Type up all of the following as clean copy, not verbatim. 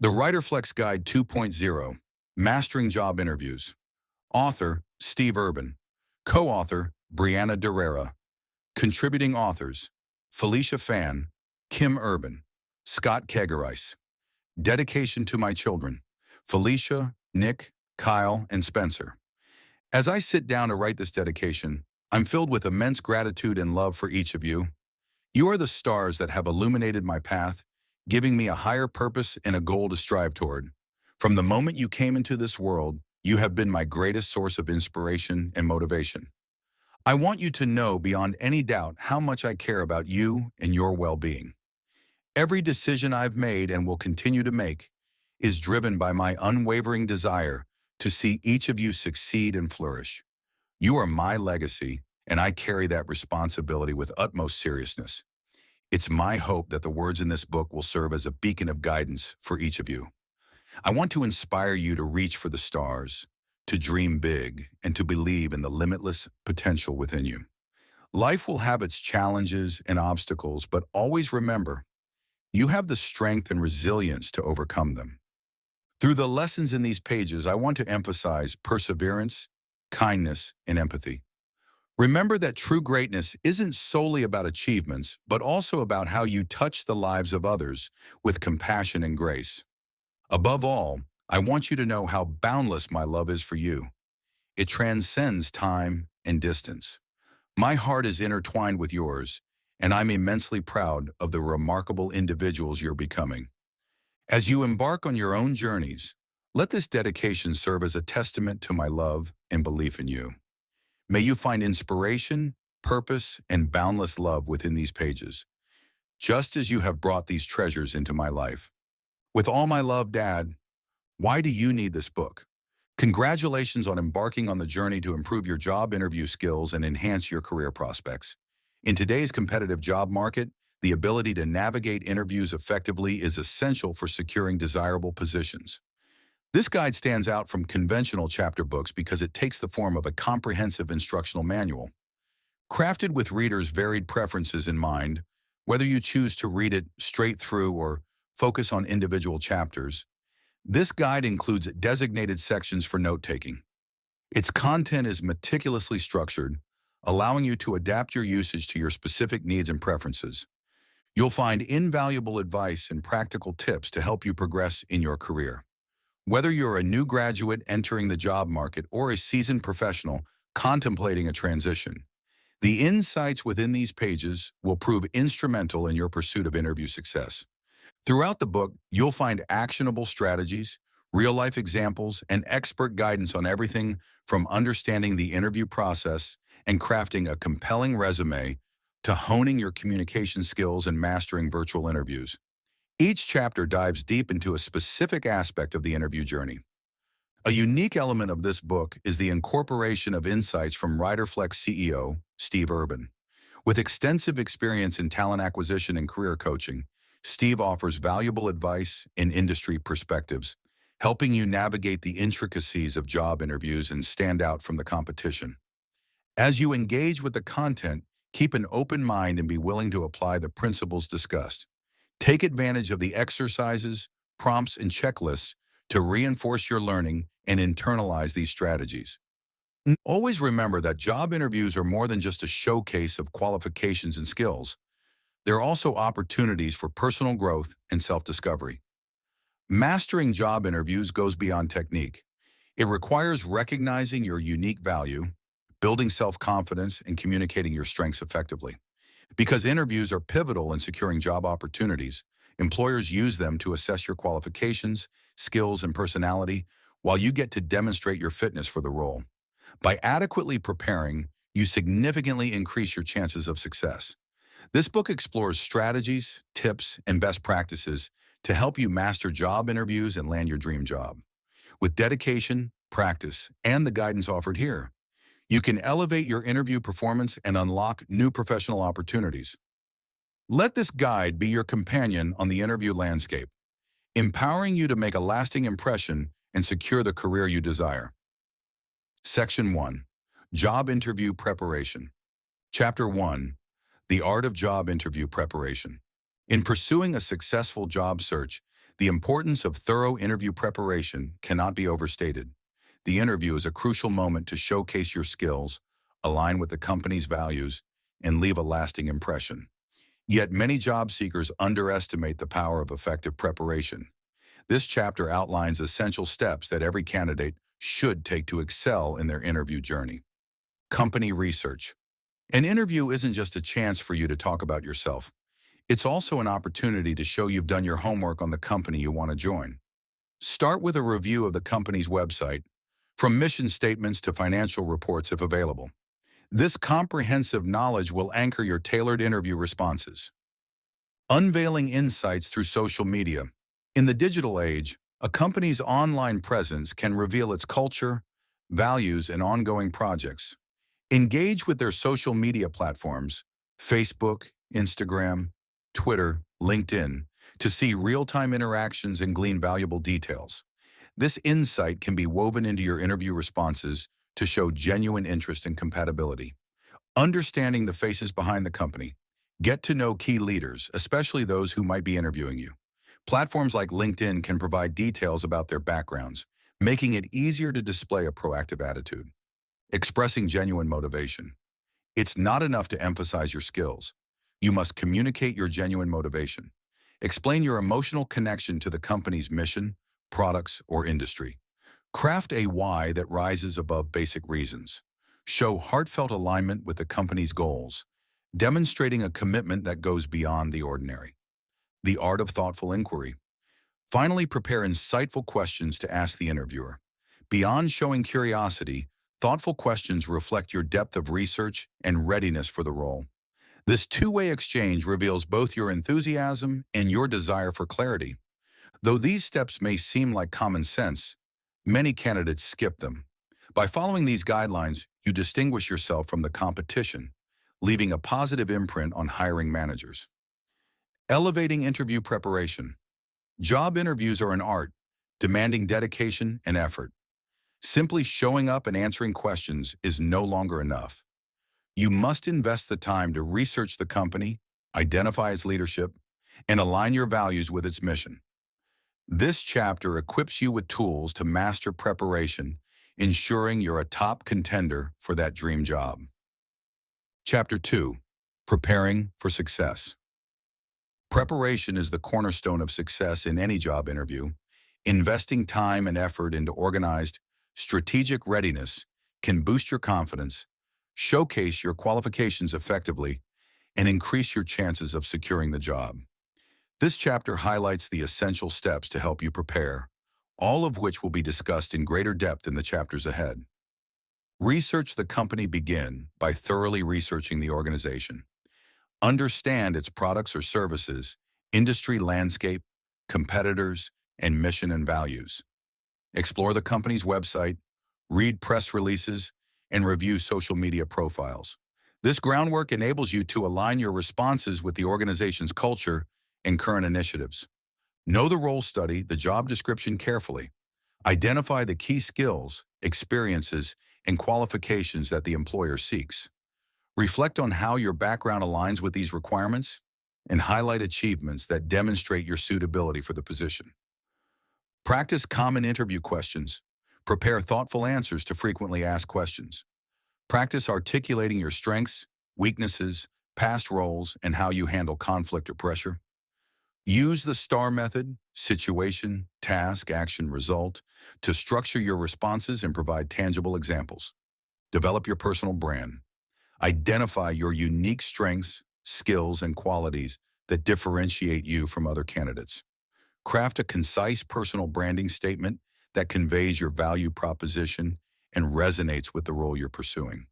The Riderflex Guide 2.0, Mastering Job Interviews. Author, Steve Urban. Co-author, Brianna Derrera. Contributing authors, Felicia Fan, Kim Urban, Scott Kegeris. Dedication to my children, Felicia, Nick, Kyle, and Spencer. As I sit down to write this dedication, I'm filled with immense gratitude and love for each of you. You are the stars that have illuminated my path, giving me a higher purpose and a goal to strive toward. From the moment you came into this world, you have been my greatest source of inspiration and motivation. I want you to know beyond any doubt how much I care about you and your well-being. Every decision I've made and will continue to make is driven by my unwavering desire to see each of you succeed and flourish. You are my legacy, and I carry that responsibility with utmost seriousness. It's my hope that the words in this book will serve as a beacon of guidance for each of you. I want to inspire you to reach for the stars, to dream big, and to believe in the limitless potential within you. Life will have its challenges and obstacles, but always remember, you have the strength and resilience to overcome them. Through the lessons in these pages, I want to emphasize perseverance, kindness, and empathy. Remember that true greatness isn't solely about achievements, but also about how you touch the lives of others with compassion and grace. Above all, I want you to know how boundless my love is for you. It transcends time and distance. My heart is intertwined with yours, and I'm immensely proud of the remarkable individuals you're becoming. As you embark on your own journeys, let this dedication serve as a testament to my love and belief in you. May you find inspiration, purpose, and boundless love within these pages, just as you have brought these treasures into my life. With all my love, Dad, why do you need this book? Congratulations on embarking on the journey to improve your job interview skills and enhance your career prospects. In today's competitive job market, the ability to navigate interviews effectively is essential for securing desirable positions. This guide stands out from conventional chapter books because it takes the form of a comprehensive instructional manual. Crafted with readers' varied preferences in mind, whether you choose to read it straight through or focus on individual chapters, this guide includes designated sections for note-taking. Its content is meticulously structured, allowing you to adapt your usage to your specific needs and preferences. You'll find invaluable advice and practical tips to help you progress in your career. Whether you're a new graduate entering the job market or a seasoned professional contemplating a transition, the insights within these pages will prove instrumental in your pursuit of interview success. Throughout the book, you'll find actionable strategies, real-life examples, and expert guidance on everything from understanding the interview process and crafting a compelling resume to honing your communication skills and mastering virtual interviews. Each chapter dives deep into a specific aspect of the interview journey. A unique element of this book is the incorporation of insights from Riderflex CEO, Steve Urban. With extensive experience in talent acquisition and career coaching, Steve offers valuable advice and industry perspectives, helping you navigate the intricacies of job interviews and stand out from the competition. As you engage with the content, keep an open mind and be willing to apply the principles discussed. Take advantage of the exercises, prompts, and checklists to reinforce your learning and internalize these strategies. Always remember that job interviews are more than just a showcase of qualifications and skills. They're also opportunities for personal growth and self-discovery. Mastering job interviews goes beyond technique. It requires recognizing your unique value, building self-confidence, and communicating your strengths effectively. Because interviews are pivotal in securing job opportunities, employers use them to assess your qualifications, skills, and personality, while you get to demonstrate your fitness for the role. By adequately preparing, you significantly increase your chances of success. This book explores strategies, tips, and best practices to help you master job interviews and land your dream job. With dedication, practice, and the guidance offered here, you can elevate your interview performance and unlock new professional opportunities. Let this guide be your companion on the interview landscape, empowering you to make a lasting impression and secure the career you desire. Section 1. Job Interview Preparation. Chapter 1. The Art of Job Interview Preparation. In pursuing a successful job search, The importance of thorough interview preparation cannot be overstated. The interview is a crucial moment to showcase your skills, align with the company's values, and leave a lasting impression. Yet many job seekers underestimate the power of effective preparation. This chapter outlines essential steps that every candidate should take to excel in their interview journey. Company research. An interview isn't just a chance for you to talk about yourself. It's also an opportunity to show you've done your homework on the company you want to join. Start with a review of the company's website, from mission statements to financial reports if available. This comprehensive knowledge will anchor your tailored interview responses. Unveiling insights through social media. In the digital age, a company's online presence can reveal its culture, values, and ongoing projects. Engage with their social media platforms, Facebook, Instagram, Twitter, LinkedIn, to see real-time interactions and glean valuable details. This insight can be woven into your interview responses to show genuine interest and compatibility. Understanding the faces behind the company. Get to know key leaders, especially those who might be interviewing you. Platforms like LinkedIn can provide details about their backgrounds, making it easier to display a proactive attitude. Expressing genuine motivation. It's not enough to emphasize your skills. You must communicate your genuine motivation. Explain your emotional connection to the company's mission, products, or industry. Craft a why that rises above basic reasons. Show heartfelt alignment with the company's goals, demonstrating a commitment that goes beyond the ordinary. The art of thoughtful inquiry. Finally, prepare insightful questions to ask the interviewer. Beyond showing curiosity, thoughtful questions reflect your depth of research and readiness for the role. This two-way exchange reveals both your enthusiasm and your desire for clarity. Though these steps may seem like common sense, many candidates skip them. By following these guidelines, you distinguish yourself from the competition, leaving a positive imprint on hiring managers. Elevating interview preparation. Job interviews are an art, demanding dedication and effort. Simply showing up and answering questions is no longer enough. You must invest the time to research the company, identify its leadership, and align your values with its mission. This chapter equips you with tools to master preparation, ensuring you're a top contender for that dream job. Chapter 2. Preparing for success. Preparation is the cornerstone of success in any job interview. Investing time and effort into organized, strategic readiness can boost your confidence, showcase your qualifications effectively, and increase your chances of securing the job. This chapter highlights the essential steps to help you prepare, all of which will be discussed in greater depth in the chapters ahead. Research the company. Begin by thoroughly researching the organization. Understand its products or services, industry landscape, competitors, and mission and values. Explore the company's website, read press releases, and review social media profiles. This groundwork enables you to align your responses with the organization's culture and current initiatives. Know the role. Study the job description carefully. Identify the key skills, experiences, and qualifications that the employer seeks. Reflect on how your background aligns with these requirements, and highlight achievements that demonstrate your suitability for the position. Practice common interview questions. Prepare thoughtful answers to frequently asked questions. Practice articulating your strengths, weaknesses, past roles, and how you handle conflict or pressure. Use the STAR method, situation, task, action, result, to structure your responses and provide tangible examples. Develop your personal brand. Identify your unique strengths, skills, and qualities that differentiate you from other candidates. Craft a concise personal branding statement that conveys your value proposition and resonates with the role you're pursuing.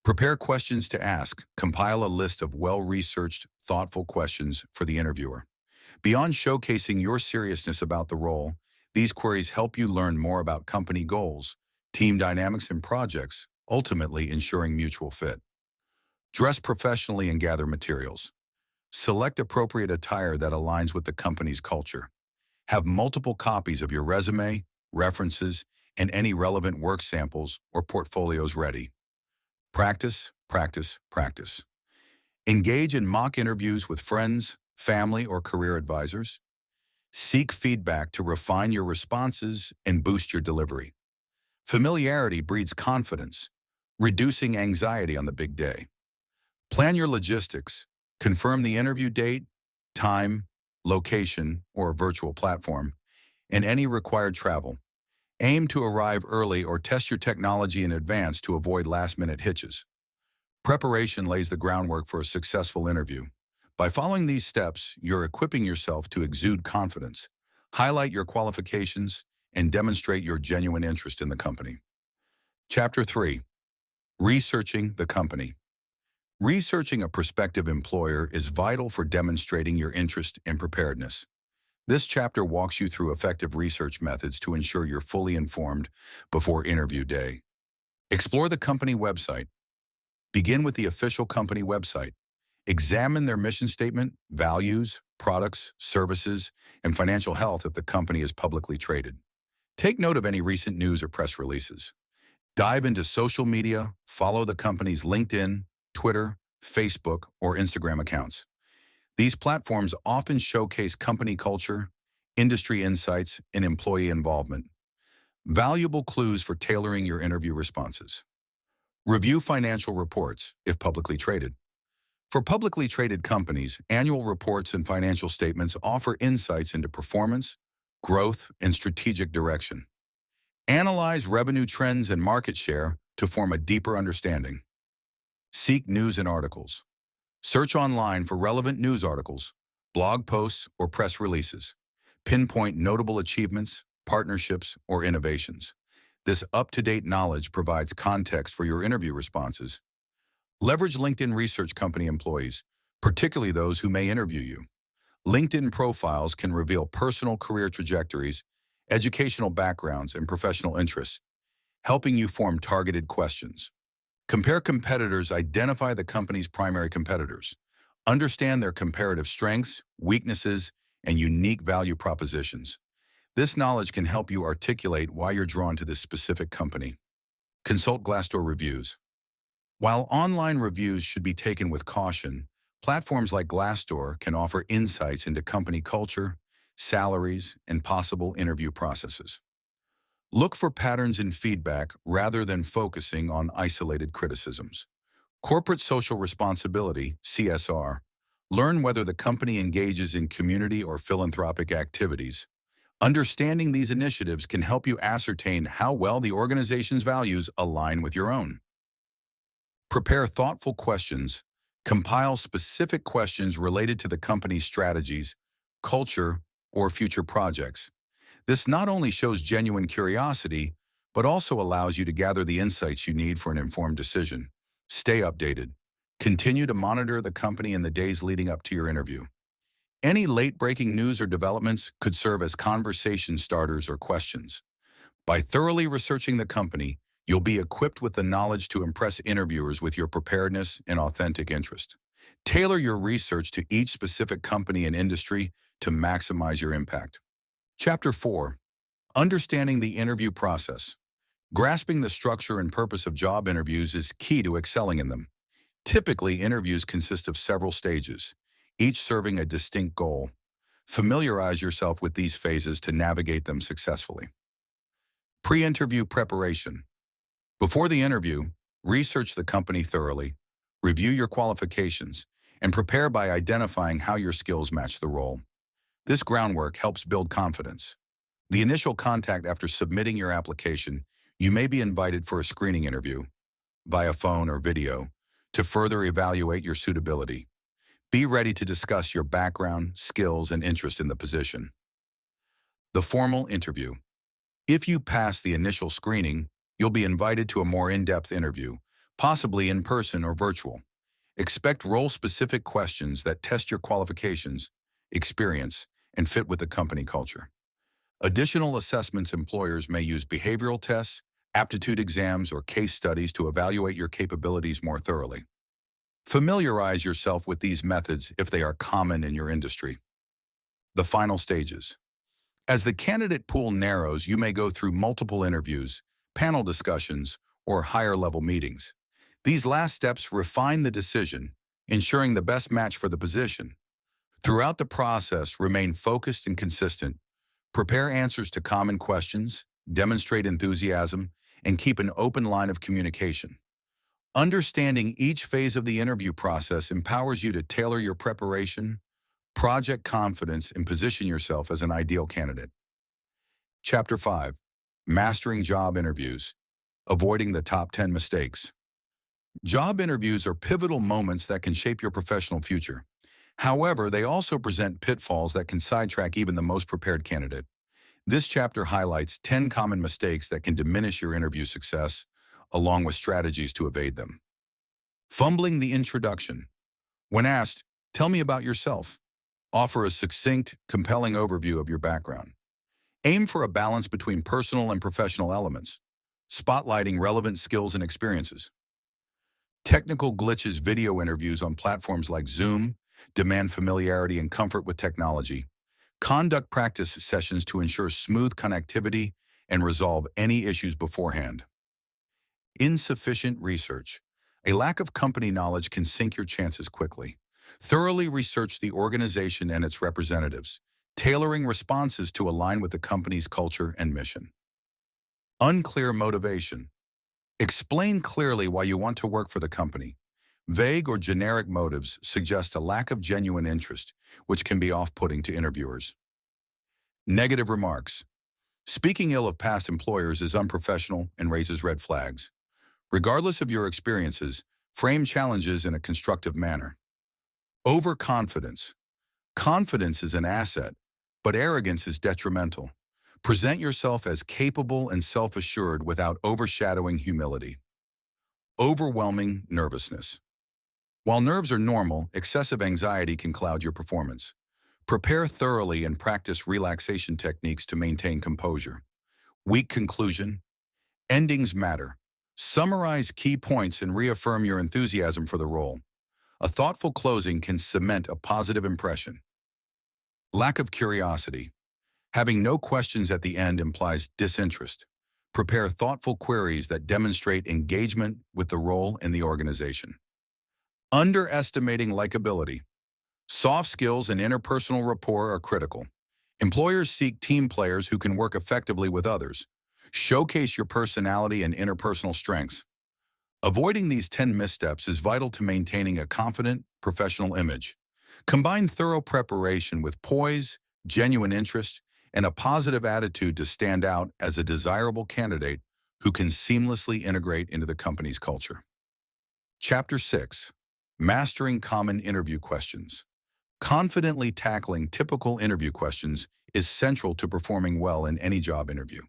Prepare questions to ask. Compile a list of well-researched, thoughtful questions for the interviewer. Beyond showcasing your seriousness about the role, these queries help you learn more about company goals, team dynamics, and projects, ultimately ensuring mutual fit. Dress professionally and gather materials. Select appropriate attire that aligns with the company's culture. Have multiple copies of your resume, references, and any relevant work samples or portfolios ready. Practice, practice, practice. Engage in mock interviews with friends, family, or career advisors. Seek feedback to refine your responses and boost your delivery. Familiarity breeds confidence, reducing anxiety on the big day. Plan your logistics. Confirm the interview date, time, location, or virtual platform, and any required travel. Aim to arrive early or test your technology in advance to avoid last-minute hitches. Preparation lays the groundwork for a successful interview. By following these steps, you're equipping yourself to exude confidence, highlight your qualifications, and demonstrate your genuine interest in the company. Chapter 3. Researching the company. Researching a prospective employer is vital for demonstrating your interest and preparedness. This chapter walks you through effective research methods to ensure you're fully informed before interview day. Explore the company website. Begin with the official company website. Examine their mission statement, values, products, services, and financial health if the company is publicly traded. Take note of any recent news or press releases. Dive into social media, follow the company's LinkedIn, Twitter, Facebook, or Instagram accounts. These platforms often showcase company culture, industry insights, and employee involvement. Valuable clues for tailoring your interview responses. Review financial reports, if publicly traded. For publicly traded companies, annual reports and financial statements offer insights into performance, growth, and strategic direction. Analyze revenue trends and market share to form a deeper understanding. Seek news and articles. Search online for relevant news articles, blog posts, or press releases. Pinpoint notable achievements, partnerships, or innovations. This up-to-date knowledge provides context for your interview responses. Leverage LinkedIn research company employees, particularly those who may interview you. LinkedIn profiles can reveal personal career trajectories, educational backgrounds, and professional interests, helping you form targeted questions. Compare competitors, identify the company's primary competitors. Understand their comparative strengths, weaknesses, and unique value propositions. This knowledge can help you articulate why you're drawn to this specific company. Consult Glassdoor reviews. While online reviews should be taken with caution, platforms like Glassdoor can offer insights into company culture, salaries, and possible interview processes. Look for patterns in feedback rather than focusing on isolated criticisms. Corporate social responsibility, CSR. Learn whether the company engages in community or philanthropic activities. Understanding these initiatives can help you ascertain how well the organization's values align with your own. Prepare thoughtful questions. Compile specific questions related to the company's strategies, culture, or future projects. This not only shows genuine curiosity, but also allows you to gather the insights you need for an informed decision. Stay updated. Continue to monitor the company in the days leading up to your interview. Any late-breaking news or developments could serve as conversation starters or questions. By thoroughly researching the company, you'll be equipped with the knowledge to impress interviewers with your preparedness and authentic interest. Tailor your research to each specific company and industry to maximize your impact. Chapter 4. Understanding the interview process. Grasping the structure and purpose of job interviews is key to excelling in them. Typically, interviews consist of several stages, each serving a distinct goal. Familiarize yourself with these phases to navigate them successfully. Pre-interview preparation. Before the interview, research the company thoroughly, review your qualifications, and prepare by identifying how your skills match the role. This groundwork helps build confidence. The initial contact after submitting your application, you may be invited for a screening interview, via phone or video, to further evaluate your suitability. Be ready to discuss your background, skills, and interest in the position. The formal interview. If you pass the initial screening, you'll be invited to a more in-depth interview, possibly in person or virtual. Expect role-specific questions that test your qualifications, experience, and fit with the company culture. Additional assessments: employers may use behavioral tests, aptitude exams, or case studies to evaluate your capabilities more thoroughly. Familiarize yourself with these methods if they are common in your industry. The final stages. As the candidate pool narrows, you may go through multiple interviews, panel discussions, or higher-level meetings. These last steps refine the decision, ensuring the best match for the position. Throughout the process, remain focused and consistent. Prepare answers to common questions, demonstrate enthusiasm, and keep an open line of communication. Understanding each phase of the interview process empowers you to tailor your preparation, project confidence, and position yourself as an ideal candidate. Chapter 5. Mastering Job Interviews. Avoiding the top 10 mistakes. Job interviews are pivotal moments that can shape your professional future. However, they also present pitfalls that can sidetrack even the most prepared candidate. This chapter highlights 10 common mistakes that can diminish your interview success, along with strategies to evade them. Fumbling the introduction. When asked, "Tell me about yourself," offer a succinct, compelling overview of your background. Aim for a balance between personal and professional elements, spotlighting relevant skills and experiences. Technical glitches. Video interviews on platforms like Zoom demand familiarity and comfort with technology. Conduct practice sessions to ensure smooth connectivity and resolve any issues beforehand. Insufficient research. A lack of company knowledge can sink your chances quickly. Thoroughly research the organization and its representatives, tailoring responses to align with the company's culture and mission. Unclear motivation. Explain clearly why you want to work for the company. Vague or generic motives suggest a lack of genuine interest, which can be off-putting to interviewers. Negative remarks. Speaking ill of past employers is unprofessional and raises red flags. Regardless of your experiences, frame challenges in a constructive manner. Overconfidence. Confidence is an asset, but arrogance is detrimental. Present yourself as capable and self-assured without overshadowing humility. Overwhelming nervousness. While nerves are normal, excessive anxiety can cloud your performance. Prepare thoroughly and practice relaxation techniques to maintain composure. Weak conclusion. Endings matter. Summarize key points and reaffirm your enthusiasm for the role. A thoughtful closing can cement a positive impression. Lack of curiosity. Having no questions at the end implies disinterest. Prepare thoughtful queries that demonstrate engagement with the role and the organization. Underestimating likability. Soft skills and interpersonal rapport are critical. Employers seek team players who can work effectively with others. Showcase your personality and interpersonal strengths. Avoiding these 10 missteps is vital to maintaining a confident, professional image. Combine thorough preparation with poise, genuine interest, and a positive attitude to stand out as a desirable candidate who can seamlessly integrate into the company's culture. Chapter 6. Mastering Common Interview Questions. Confidently tackling typical interview questions is central to performing well in any job interview.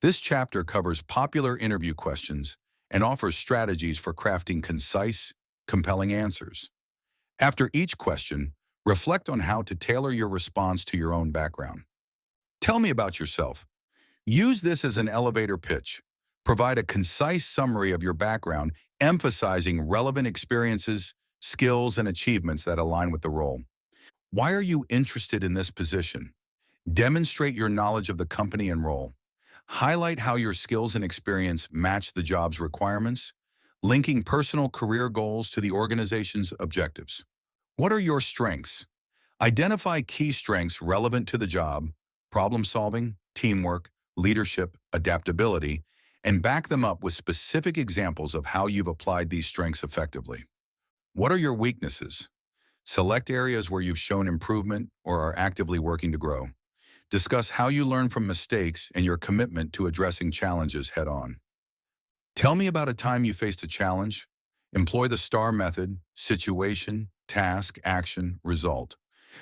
This chapter covers popular interview questions and offers strategies for crafting concise, compelling answers. After each question, reflect on how to tailor your response to your own background. Tell me about yourself. Use this as an elevator pitch. Provide a concise summary of your background, emphasizing relevant experiences, skills, and achievements that align with the role. Why are you interested in this position? Demonstrate your knowledge of the company and role. Highlight how your skills and experience match the job's requirements, linking personal career goals to the organization's objectives. What are your strengths? Identify key strengths relevant to the job, problem-solving, teamwork, leadership, adaptability, and back them up with specific examples of how you've applied these strengths effectively. What are your weaknesses? Select areas where you've shown improvement or are actively working to grow. Discuss how you learn from mistakes and your commitment to addressing challenges head-on. Tell me about a time you faced a challenge. Employ the STAR method: situation, task, action, result.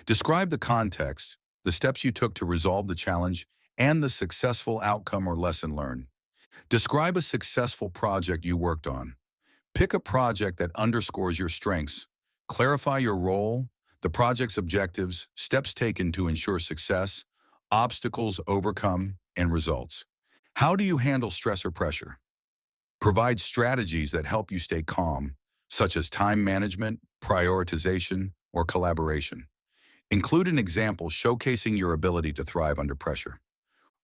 Describe the context, the steps you took to resolve the challenge, and the successful outcome or lesson learned. Describe a successful project you worked on. Pick a project that underscores your strengths. Clarify your role, the project's objectives, steps taken to ensure success, obstacles overcome, and results. How do you handle stress or pressure? Provide strategies that help you stay calm, such as time management, prioritization, or collaboration. Include an example showcasing your ability to thrive under pressure.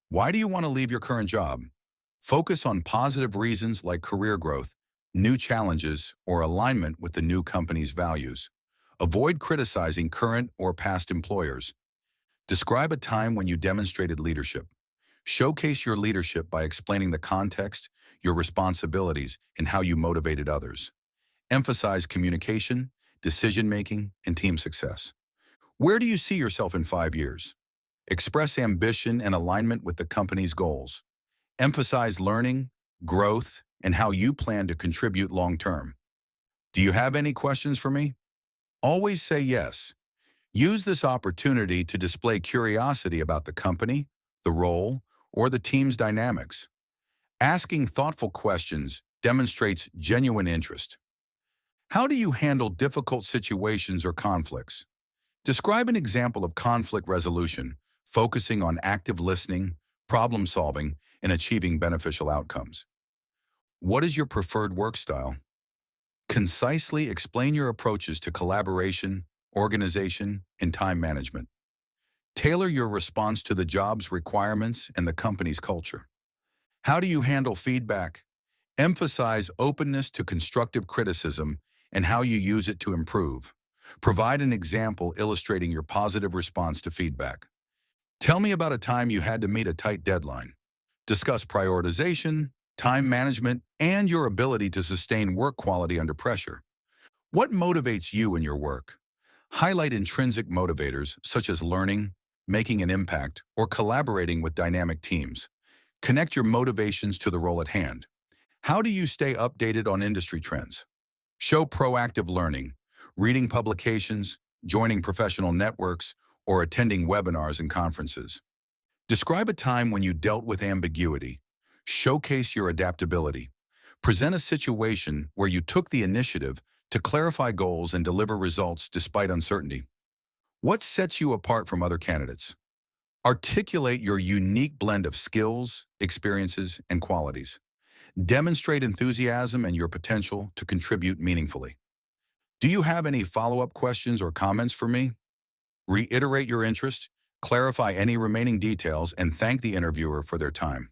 Why do you want to leave your current job? Focus on positive reasons like career growth, new challenges, or alignment with the new company's values. Avoid criticizing current or past employers. Describe a time when you demonstrated leadership. Showcase your leadership by explaining the context, your responsibilities, and how you motivated others. Emphasize communication, decision-making, and team success. Where do you see yourself in 5 years? Express ambition and alignment with the company's goals. Emphasize learning, growth, and how you plan to contribute long-term. Do you have any questions for me? Always say yes. Use this opportunity to display curiosity about the company, the role, or the team's dynamics. Asking thoughtful questions demonstrates genuine interest. How do you handle difficult situations or conflicts? Describe an example of conflict resolution, focusing on active listening, problem solving, and achieving beneficial outcomes. What is your preferred work style? Concisely explain your approaches to collaboration, organization, and time management. Tailor your response to the job's requirements and the company's culture. How do you handle feedback? Emphasize openness to constructive criticism and how you use it to improve. Provide an example illustrating your positive response to feedback. Tell me about a time you had to meet a tight deadline. Discuss prioritization, time management, and your ability to sustain work quality under pressure. What motivates you in your work? Highlight intrinsic motivators such as learning, making an impact, or collaborating with dynamic teams. Connect your motivations to the role at hand. How do you stay updated on industry trends? Show proactive learning, reading publications, joining professional networks, or attending webinars and conferences. Describe a time when you dealt with ambiguity. Showcase your adaptability. Present a situation where you took the initiative to clarify goals and deliver results despite uncertainty. What sets you apart from other candidates? Articulate your unique blend of skills, experiences, and qualities. Demonstrate enthusiasm and your potential to contribute meaningfully. Do you have any follow-up questions or comments for me? Reiterate your interest, clarify any remaining details, and thank the interviewer for their time.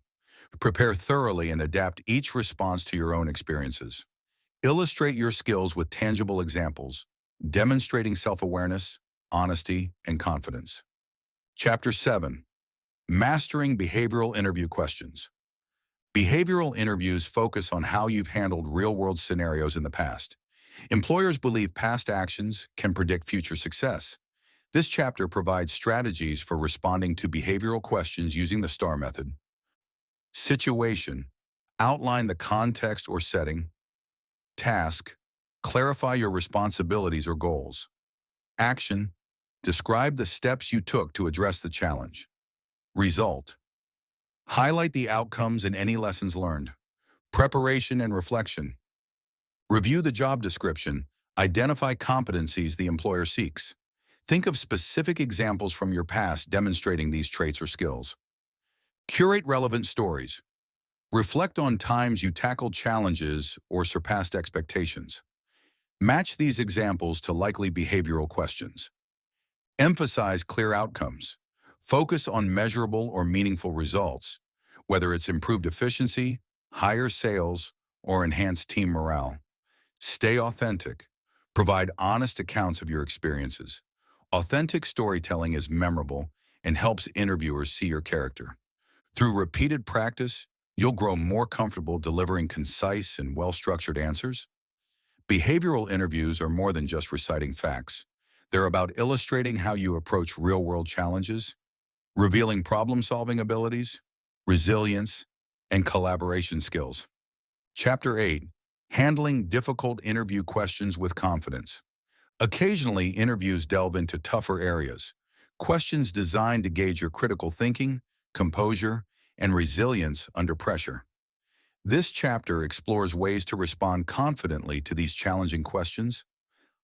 Prepare thoroughly and adapt each response to your own experiences. Illustrate your skills with tangible examples, demonstrating self-awareness, honesty, and confidence. Chapter 7. Mastering Behavioral Interview Questions. Behavioral interviews focus on how you've handled real-world scenarios in the past. Employers believe past actions can predict future success. This chapter provides strategies for responding to behavioral questions using the STAR method. Situation. Outline the context or setting. Task. Clarify your responsibilities or goals. Action. Describe the steps you took to address the challenge. Result. Highlight the outcomes and any lessons learned. Preparation and reflection. Review the job description. Identify competencies the employer seeks. Think of specific examples from your past demonstrating these traits or skills. Curate relevant stories. Reflect on times you tackled challenges or surpassed expectations. Match these examples to likely behavioral questions. Emphasize clear outcomes. Focus on measurable or meaningful results, whether it's improved efficiency, higher sales, or enhanced team morale. Stay authentic. Provide honest accounts of your experiences. Authentic storytelling is memorable and helps interviewers see your character. Through repeated practice, you'll grow more comfortable delivering concise and well-structured answers. Behavioral interviews are more than just reciting facts. They're about illustrating how you approach real-world challenges, revealing problem-solving abilities, resilience, and collaboration skills. Chapter 8. Handling difficult interview questions with confidence. Occasionally, interviews delve into tougher areas, questions designed to gauge your critical thinking, composure, and resilience under pressure. This chapter explores ways to respond confidently to these challenging questions,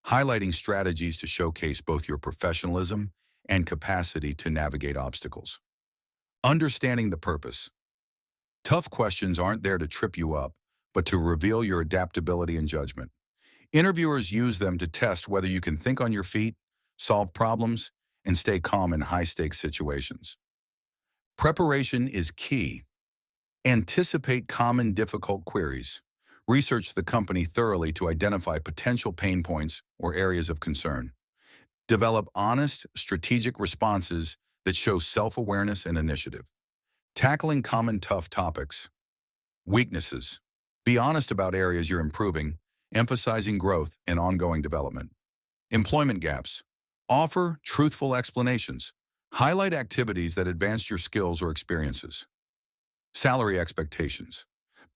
highlighting strategies to showcase both your professionalism and capacity to navigate obstacles. Understanding the purpose. Tough questions aren't there to trip you up, but to reveal your adaptability and judgment. Interviewers use them to test whether you can think on your feet, solve problems, and stay calm in high-stakes situations. Preparation is key. Anticipate common difficult queries. Research the company thoroughly to identify potential pain points or areas of concern. Develop honest, strategic responses that show self-awareness and initiative. Tackling common tough topics. Weaknesses. Be honest about areas you're improving, emphasizing growth and ongoing development. Employment gaps. Offer truthful explanations. Highlight activities that advanced your skills or experiences. Salary expectations.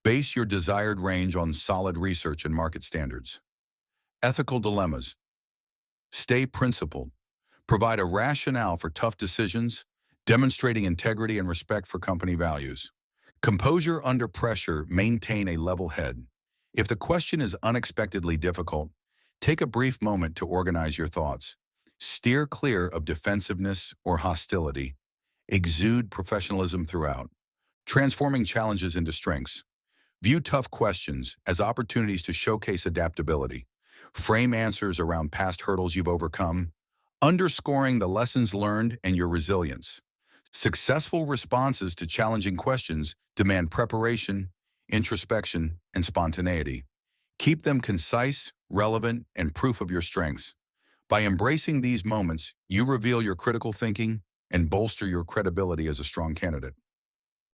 Base your desired range on solid research and market standards. Ethical dilemmas. Stay principled. Provide a rationale for tough decisions, demonstrating integrity and respect for company values. Composure under pressure. Maintain a level head. If the question is unexpectedly difficult, take a brief moment to organize your thoughts. Steer clear of defensiveness or hostility. Exude professionalism throughout. Transforming challenges into strengths. View tough questions as opportunities to showcase adaptability. Frame answers around past hurdles you've overcome, underscoring the lessons learned and your resilience. Successful responses to challenging questions demand preparation, introspection, and spontaneity. Keep them concise, relevant, and proof of your strengths. By embracing these moments, you reveal your critical thinking and bolster your credibility as a strong candidate.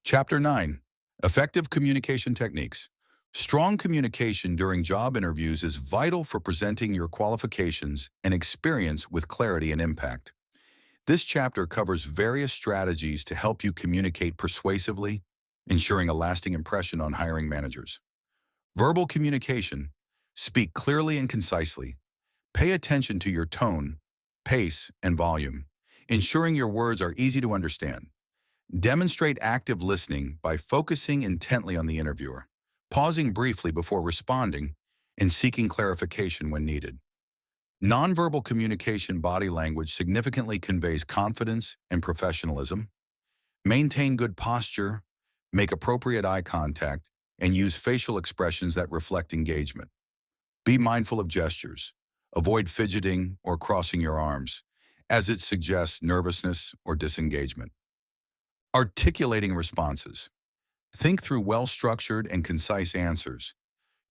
Chapter 9. Effective Communication Techniques. Strong communication during job interviews is vital for presenting your qualifications and experience with clarity and impact. This chapter covers various strategies to help you communicate persuasively, ensuring a lasting impression on hiring managers. Verbal communication. Speak clearly and concisely. Pay attention to your tone, pace, and volume, ensuring your words are easy to understand. Demonstrate active listening by focusing intently on the interviewer, pausing briefly before responding, and seeking clarification when needed. Nonverbal communication body language significantly conveys confidence and professionalism. Maintain good posture, make appropriate eye contact, and use facial expressions that reflect engagement. Be mindful of gestures. Avoid fidgeting or crossing your arms, as it suggests nervousness or disengagement. Articulating responses. Think through well-structured and concise answers.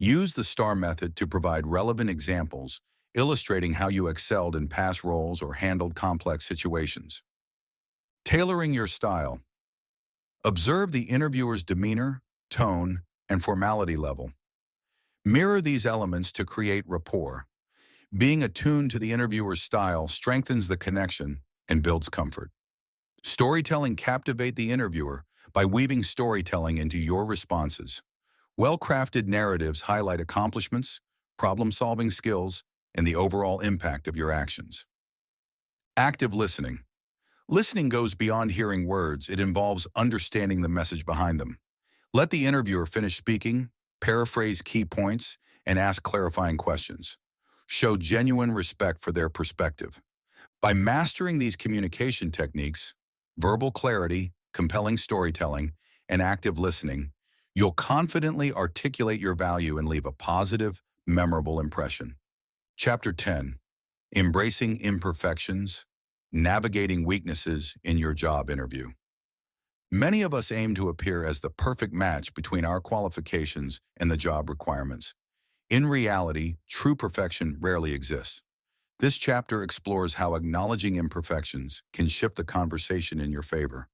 Use the STAR method to provide relevant examples, illustrating how you excelled in past roles or handled complex situations. Tailoring your style. Observe the interviewer's demeanor, tone, and formality level. Mirror these elements to create rapport. Being attuned to the interviewer's style strengthens the connection and builds comfort. Storytelling. Captivate the interviewer by weaving storytelling into your responses. Well-crafted narratives highlight accomplishments, problem-solving skills, and the overall impact of your actions. Active listening. Listening goes beyond hearing words. It involves understanding the message behind them. Let the interviewer finish speaking, paraphrase key points, and ask clarifying questions. Show genuine respect for their perspective. By mastering these communication techniques, verbal clarity, compelling storytelling, and active listening, you'll confidently articulate your value and leave a positive, memorable impression. Chapter 10. Embracing imperfections, navigating weaknesses in your job interview. Many of us aim to appear as the perfect match between our qualifications and the job requirements. In reality, true perfection rarely exists. This chapter explores how acknowledging imperfections can shift the conversation in your favor,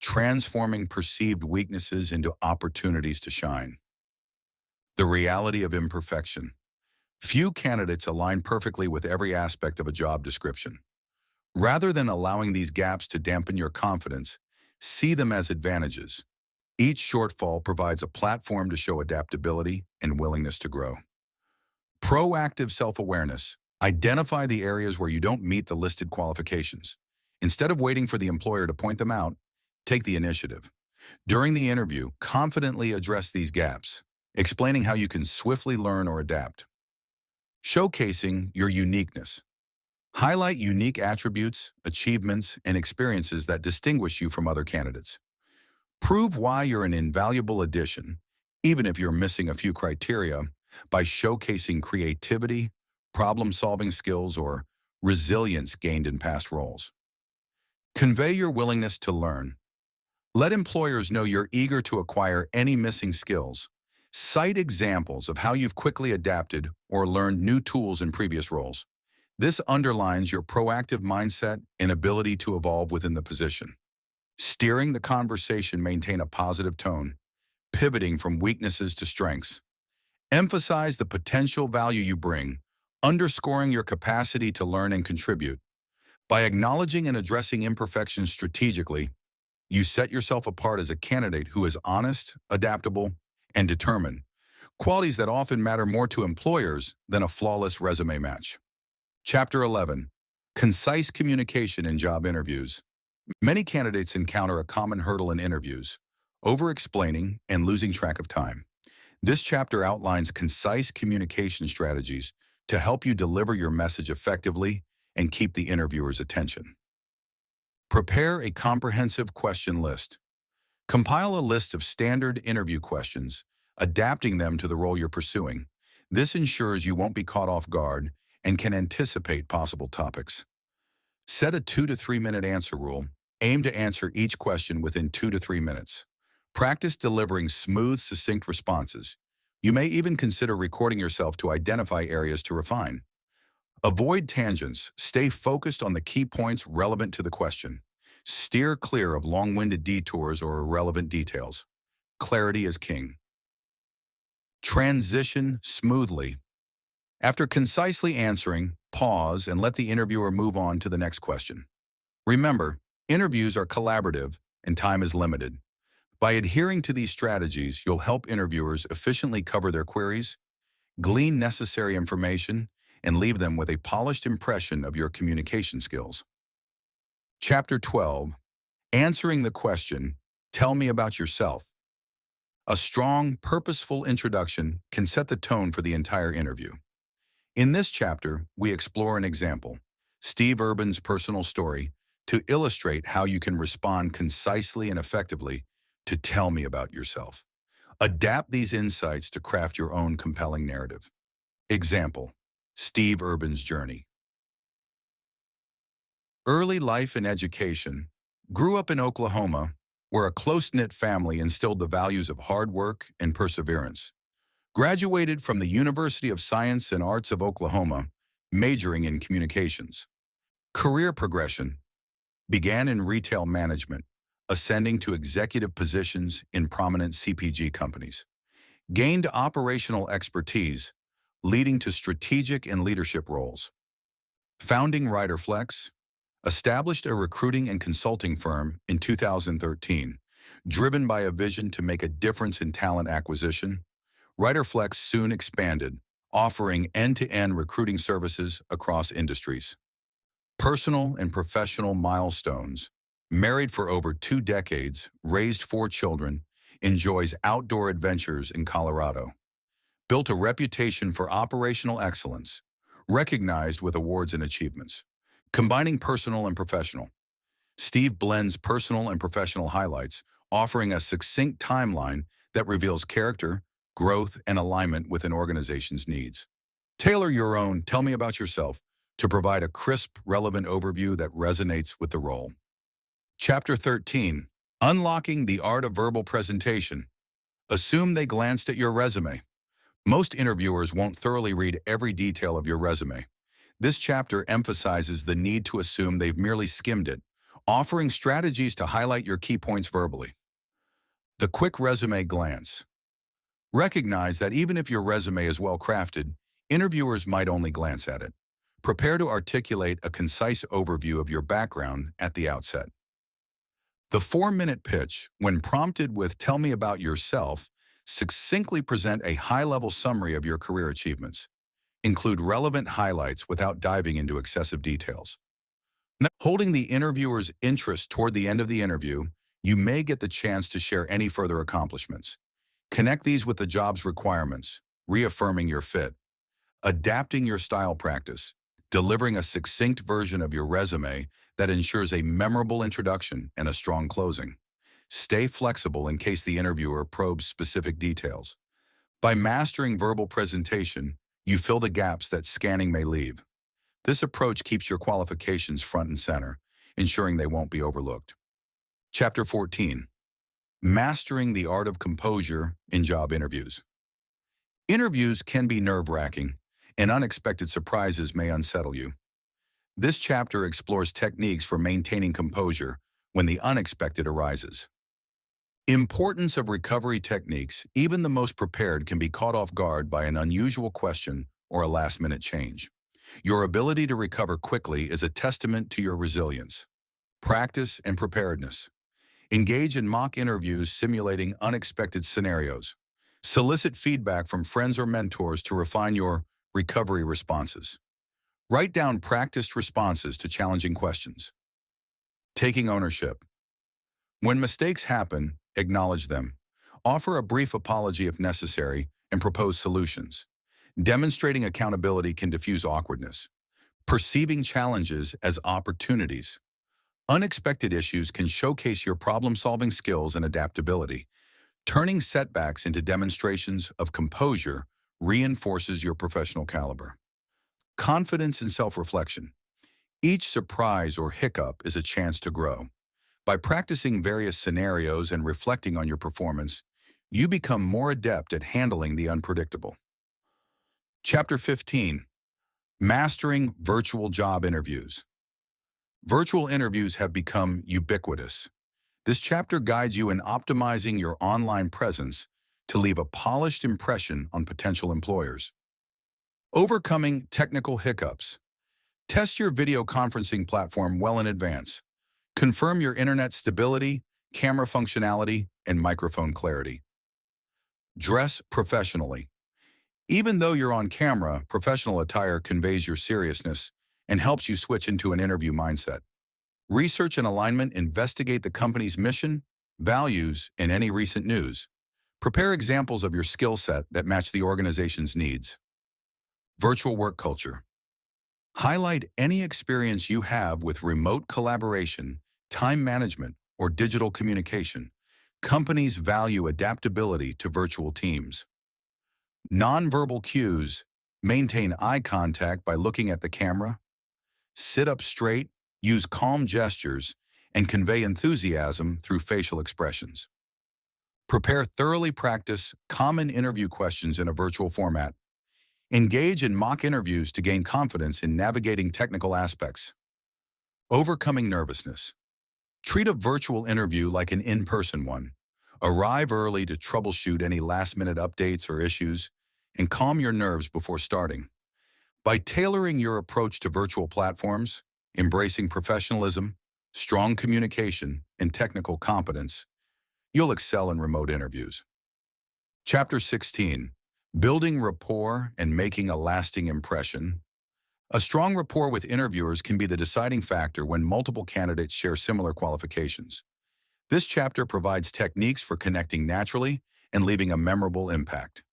transforming perceived weaknesses into opportunities to shine. The reality of imperfection. Few candidates align perfectly with every aspect of a job description. Rather than allowing these gaps to dampen your confidence, see them as advantages. Each shortfall provides a platform to show adaptability and willingness to grow. Proactive self-awareness. Identify the areas where you don't meet the listed qualifications. Instead of waiting for the employer to point them out, take the initiative. During the interview, confidently address these gaps, explaining how you can swiftly learn or adapt. Showcasing your uniqueness. Highlight unique attributes, achievements, and experiences that distinguish you from other candidates. Prove why you're an invaluable addition, even if you're missing a few criteria, by showcasing creativity, problem-solving skills, or resilience gained in past roles. Convey your willingness to learn. Let employers know you're eager to acquire any missing skills. Cite examples of how you've quickly adapted or learned new tools in previous roles. This underlines your proactive mindset and ability to evolve within the position. Steering the conversation, maintain a positive tone, pivoting from weaknesses to strengths. Emphasize the potential value you bring, underscoring your capacity to learn and contribute. By acknowledging and addressing imperfections strategically, you set yourself apart as a candidate who is honest, adaptable, and determined, qualities that often matter more to employers than a flawless resume match. Chapter 11. Concise communication in job interviews. Many candidates encounter a common hurdle in interviews: over-explaining and losing track of time. This chapter outlines concise communication strategies to help you deliver your message effectively and keep the interviewer's attention. Prepare a comprehensive question list. Compile a list of standard interview questions, adapting them to the role you're pursuing. This ensures you won't be caught off guard and can anticipate possible topics. Set a 2 to 3 minute answer rule. Aim to answer each question within 2 to 3 minutes. Practice delivering smooth, succinct responses. You may even consider recording yourself to identify areas to refine. Avoid tangents. Stay focused on the key points relevant to the question. Steer clear of long-winded detours or irrelevant details. Clarity is king. Transition smoothly. After concisely answering, pause and let the interviewer move on to the next question. Remember, interviews are collaborative and time is limited. By adhering to these strategies, you'll help interviewers efficiently cover their queries, glean necessary information, and leave them with a polished impression of your communication skills. Chapter 12. Answering the question, "Tell me about yourself." A strong, purposeful introduction can set the tone for the entire interview. In this chapter, we explore an example, Steve Urban's personal story, to illustrate how you can respond concisely and effectively to "Tell me about yourself." Adapt these insights to craft your own compelling narrative. Example: Steve Urban's journey. Early life and education. Grew up in Oklahoma, where a close-knit family instilled the values of hard work and perseverance. Graduated from the University of Science and Arts of Oklahoma, majoring in communications. Career progression. Began in retail management, ascending to executive positions in prominent CPG companies. Gained operational expertise, leading to strategic and leadership roles. Founding Riderflex, established a recruiting and consulting firm in 2013, driven by a vision to make a difference in talent acquisition. Riderflex soon expanded, offering end-to-end recruiting services across industries. Personal and professional milestones. Married for over 2 decades, raised 4 children, enjoys outdoor adventures in Colorado. Built a reputation for operational excellence, recognized with awards and achievements. Combining personal and professional. Steve blends personal and professional highlights, offering a succinct timeline that reveals character, growth, and alignment with an organization's needs. Tailor your own "Tell me about yourself" to provide a crisp, relevant overview that resonates with the role. Chapter 13. Unlocking the art of verbal presentation. Assume they glanced at your resume. Most interviewers won't thoroughly read every detail of your resume. This chapter emphasizes the need to assume they've merely skimmed it, offering strategies to highlight your key points verbally. The quick resume glance. Recognize that even if your resume is well-crafted, interviewers might only glance at it. Prepare to articulate a concise overview of your background at the outset. The 4-minute pitch, when prompted with "Tell me about yourself," succinctly present a high-level summary of your career achievements. Include relevant highlights without diving into excessive details. Now, holding the interviewer's interest toward the end of the interview, you may get the chance to share any further accomplishments. Connect these with the job's requirements, reaffirming your fit. Adapting your style practice. Delivering a succinct version of your resume that ensures a memorable introduction and a strong closing. Stay flexible in case the interviewer probes specific details. By mastering verbal presentation, you fill the gaps that scanning may leave. This approach keeps your qualifications front and center, ensuring they won't be overlooked. Chapter 14. Mastering the art of composure in job interviews. Interviews can be nerve-wracking, and unexpected surprises may unsettle you. This chapter explores techniques for maintaining composure when the unexpected arises. Importance of recovery techniques. Even the most prepared can be caught off guard by an unusual question or a last-minute change. Your ability to recover quickly is a testament to your resilience. Practice and preparedness. Engage in mock interviews simulating unexpected scenarios. Solicit feedback from friends or mentors to refine your recovery responses. Write down practiced responses to challenging questions. Taking ownership. When mistakes happen, acknowledge them. Offer a brief apology if necessary and propose solutions. Demonstrating accountability can diffuse awkwardness. Perceiving challenges as opportunities. Unexpected issues can showcase your problem-solving skills and adaptability. Turning setbacks into demonstrations of composure reinforces your professional caliber. Confidence and self-reflection. Each surprise or hiccup is a chance to grow. By practicing various scenarios and reflecting on your performance, you become more adept at handling the unpredictable. Chapter 15. Mastering virtual job interviews. Virtual interviews have become ubiquitous. This chapter guides you in optimizing your online presence to leave a polished impression on potential employers. Overcoming technical hiccups. Test your video conferencing platform well in advance. Confirm your internet stability, camera functionality, and microphone clarity. Dress professionally. Even though you're on camera, professional attire conveys your seriousness and helps you switch into an interview mindset. Research and alignment. Investigate the company's mission, values, and any recent news. Prepare examples of your skill set that match the organization's needs. Virtual work culture. Highlight any experience you have with remote collaboration, time management, or digital communication. Companies value adaptability to virtual teams. Nonverbal cues. Maintain eye contact by looking at the camera. Sit up straight, use calm gestures, and convey enthusiasm through facial expressions. Prepare thoroughly. Practice common interview questions in a virtual format. Engage in mock interviews to gain confidence in navigating technical aspects. Overcoming nervousness. Treat a virtual interview like an in-person one. Arrive early to troubleshoot any last-minute updates or issues, and calm your nerves before starting. By tailoring your approach to virtual platforms, embracing professionalism, strong communication, and technical competence, you'll excel in remote interviews. Chapter 16. Building rapport and making a lasting impression. A strong rapport with interviewers can be the deciding factor when multiple candidates share similar qualifications. This chapter provides techniques for connecting naturally and leaving a memorable impact.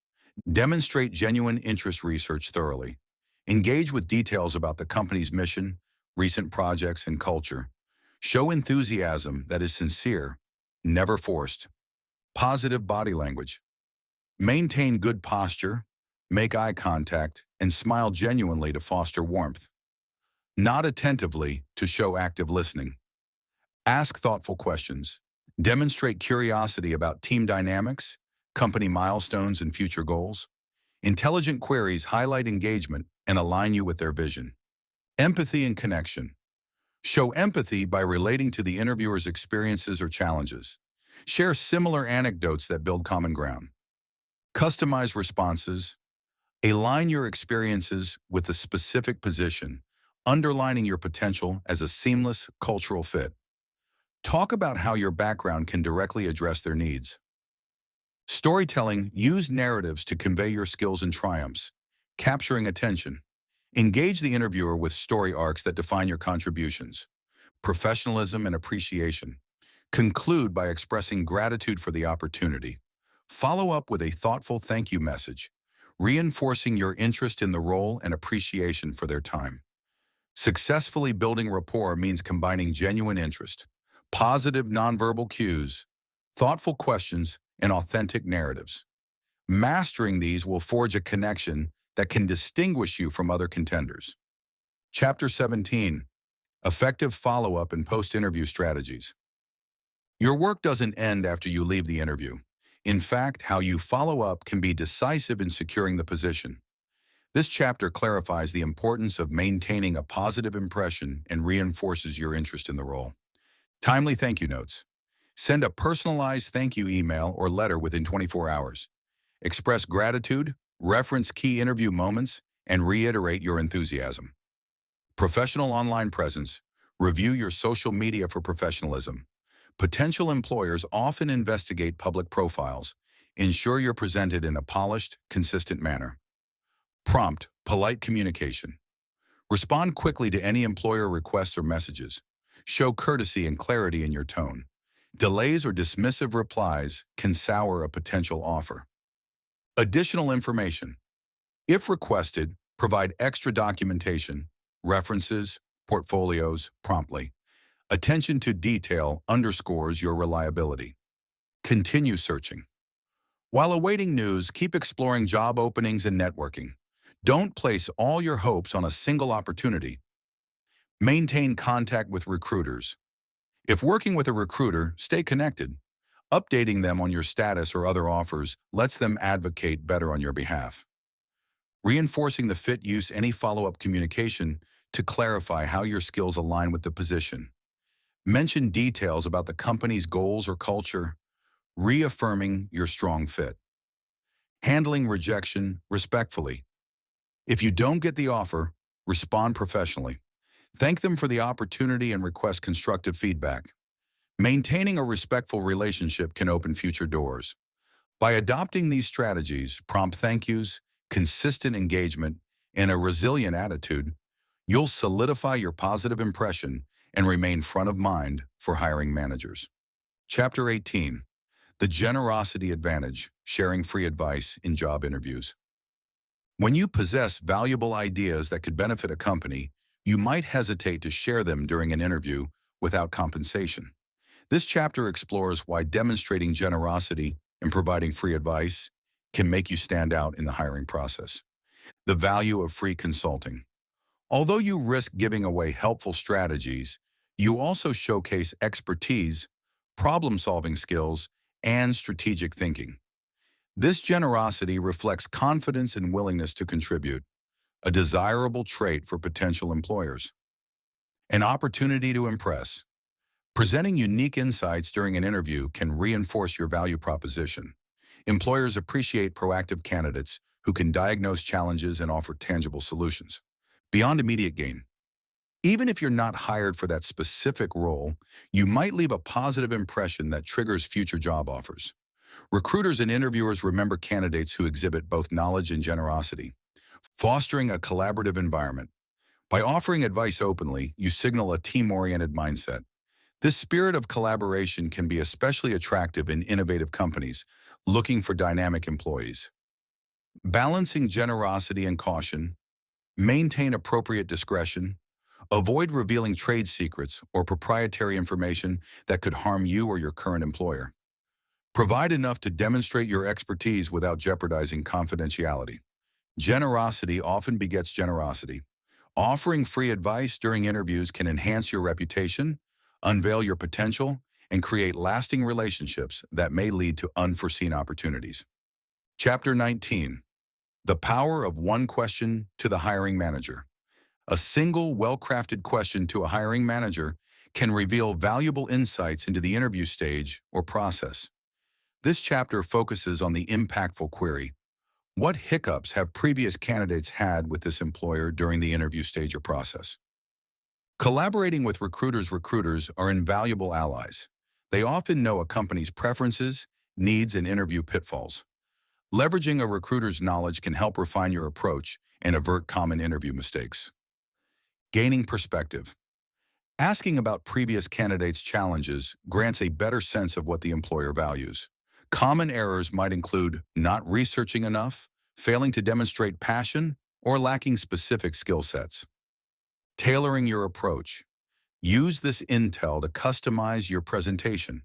Demonstrate genuine interest. Research thoroughly. Engage with details about the company's mission, recent projects, and culture. Show enthusiasm that is sincere, never forced. Positive body language. Maintain good posture, make eye contact, and smile genuinely to foster warmth. Nod attentively to show active listening. Ask thoughtful questions. Demonstrate curiosity about team dynamics, company milestones, and future goals. Intelligent queries highlight engagement and align you with their vision. Empathy and connection. Show empathy by relating to the interviewer's experiences or challenges. Share similar anecdotes that build common ground. Customize responses. Align your experiences with the specific position, underlining your potential as a seamless cultural fit. Talk about how your background can directly address their needs. Storytelling. Use narratives to convey your skills and triumphs, capturing attention. Engage the interviewer with story arcs that define your contributions. Professionalism and appreciation. Conclude by expressing gratitude for the opportunity. Follow up with a thoughtful thank you message, reinforcing your interest in the role and appreciation for their time. Successfully building rapport means combining genuine interest, positive nonverbal cues, thoughtful questions, and authentic narratives. Mastering these will forge a connection that can distinguish you from other contenders. Chapter 17. Effective follow-up and post-interview strategies. Your work doesn't end after you leave the interview. In fact, how you follow up can be decisive in securing the position. This chapter clarifies the importance of maintaining a positive impression and reinforces your interest in the role. Timely thank you notes. Send a personalized thank you email or letter within 24 hours. Express gratitude, reference key interview moments, and reiterate your enthusiasm. Professional online presence. Review your social media for professionalism. Potential employers often investigate public profiles. Ensure you're presented in a polished, consistent manner. Prompt, polite communication. Respond quickly to any employer requests or messages. Show courtesy and clarity in your tone. Delays or dismissive replies can sour a potential offer. Additional information. If requested, provide extra documentation, references, portfolios promptly. Attention to detail underscores your reliability. Continue searching. While awaiting news, keep exploring job openings and networking. Don't place all your hopes on a single opportunity. Maintain contact with recruiters. If working with a recruiter, stay connected. Updating them on your status or other offers lets them advocate better on your behalf. Reinforcing the fit, use any follow-up communication to clarify how your skills align with the position. Mention details about the company's goals or culture, reaffirming your strong fit. Handling rejection respectfully. If you don't get the offer, respond professionally. Thank them for the opportunity and request constructive feedback. Maintaining a respectful relationship can open future doors. By adopting these strategies, prompt thank yous, consistent engagement, and a resilient attitude, you'll solidify your positive impression and remain front of mind for hiring managers. Chapter 18. The Generosity Advantage, Sharing Free Advice in Job Interviews. When you possess valuable ideas that could benefit a company, you might hesitate to share them during an interview without compensation. This chapter explores why demonstrating generosity and providing free advice can make you stand out in the hiring process. The value of free consulting. Although you risk giving away helpful strategies, you also showcase expertise, problem-solving skills, and strategic thinking. This generosity reflects confidence and willingness to contribute, a desirable trait for potential employers. An opportunity to impress. Presenting unique insights during an interview can reinforce your value proposition. Employers appreciate proactive candidates who can diagnose challenges and offer tangible solutions. Beyond immediate gain. Even if you're not hired for that specific role, you might leave a positive impression that triggers future job offers. Recruiters and interviewers remember candidates who exhibit both knowledge and generosity, fostering a collaborative environment. By offering advice openly, you signal a team-oriented mindset. This spirit of collaboration can be especially attractive in innovative companies looking for dynamic employees. Balancing generosity and caution. Maintain appropriate discretion. Avoid revealing trade secrets or proprietary information that could harm you or your current employer. Provide enough to demonstrate your expertise without jeopardizing confidentiality. Generosity often begets generosity. Offering free advice during interviews can enhance your reputation, unveil your potential, and create lasting relationships that may lead to unforeseen opportunities. Chapter 19. The Power of One Question to the Hiring Manager. A single, well-crafted question to a hiring manager can reveal valuable insights into the interview stage or process. This chapter focuses on the impactful query. What hiccups have previous candidates had with this employer during the interview stage or process? Collaborating with recruiters are invaluable allies. They often know a company's preferences, needs, and interview pitfalls. Leveraging a recruiter's knowledge can help refine your approach and avert common interview mistakes. Gaining perspective. Asking about previous candidates' challenges grants a better sense of what the employer values. Common errors might include not researching enough, failing to demonstrate passion, or lacking specific skill sets. Tailoring your approach. Use this intel to customize your presentation.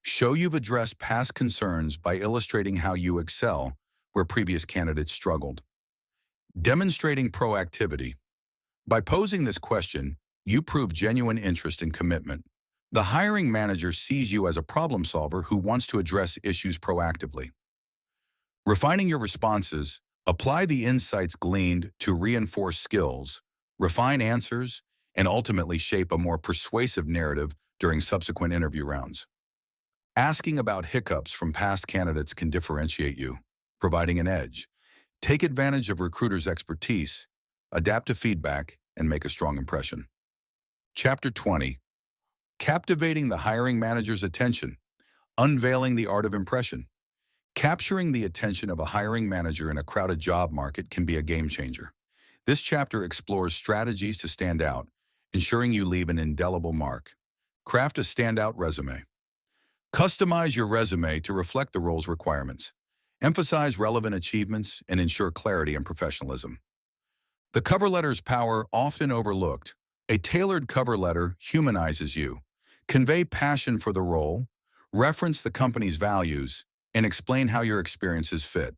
Show you've addressed past concerns by illustrating how you excel where previous candidates struggled. Demonstrating proactivity. By posing this question, you prove genuine interest and commitment. The hiring manager sees you as a problem solver who wants to address issues proactively. Refining your responses, apply the insights gleaned to reinforce skills, refine answers, and ultimately shape a more persuasive narrative during subsequent interview rounds. Asking about hiccups from past candidates can differentiate you, providing an edge. Take advantage of recruiters' expertise, adapt to feedback, and make a strong impression. Chapter 20. Captivating the hiring manager's attention, unveiling the art of impression. Capturing the attention of a hiring manager in a crowded job market can be a game changer. This chapter explores strategies to stand out, ensuring you leave an indelible mark. Craft a standout resume. Customize your resume to reflect the role's requirements. Emphasize relevant achievements and ensure clarity and professionalism. The cover letter's power, often overlooked. A tailored cover letter humanizes you. Convey passion for the role, reference the company's values, and explain how your experiences fit.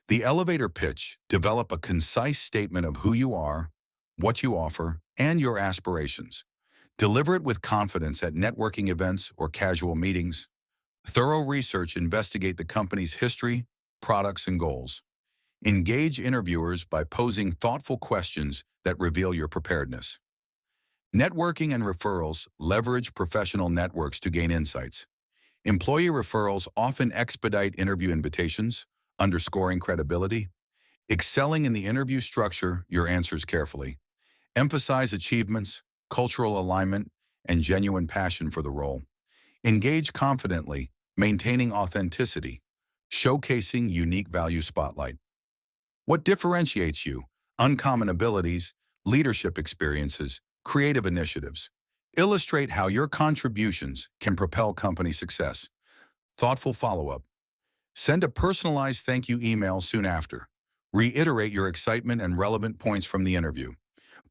The elevator pitch, develop a concise statement of who you are, what you offer, and your aspirations. Deliver it with confidence at networking events or casual meetings. Thorough research, investigate the company's history, products, and goals. Engage interviewers by posing thoughtful questions that reveal your preparedness. Networking and referrals, leverage professional networks to gain insights. Employee referrals often expedite interview invitations, underscoring credibility. Excelling in the interview, structure your answers carefully. Emphasize achievements, cultural alignment, and genuine passion for the role. Engage confidently, maintaining authenticity, showcasing unique value spotlight. What differentiates you? Uncommon abilities, leadership experiences, creative initiatives. Illustrate how your contributions can propel company success. Thoughtful follow-up. Send a personalized thank you email soon after. Reiterate your excitement and relevant points from the interview.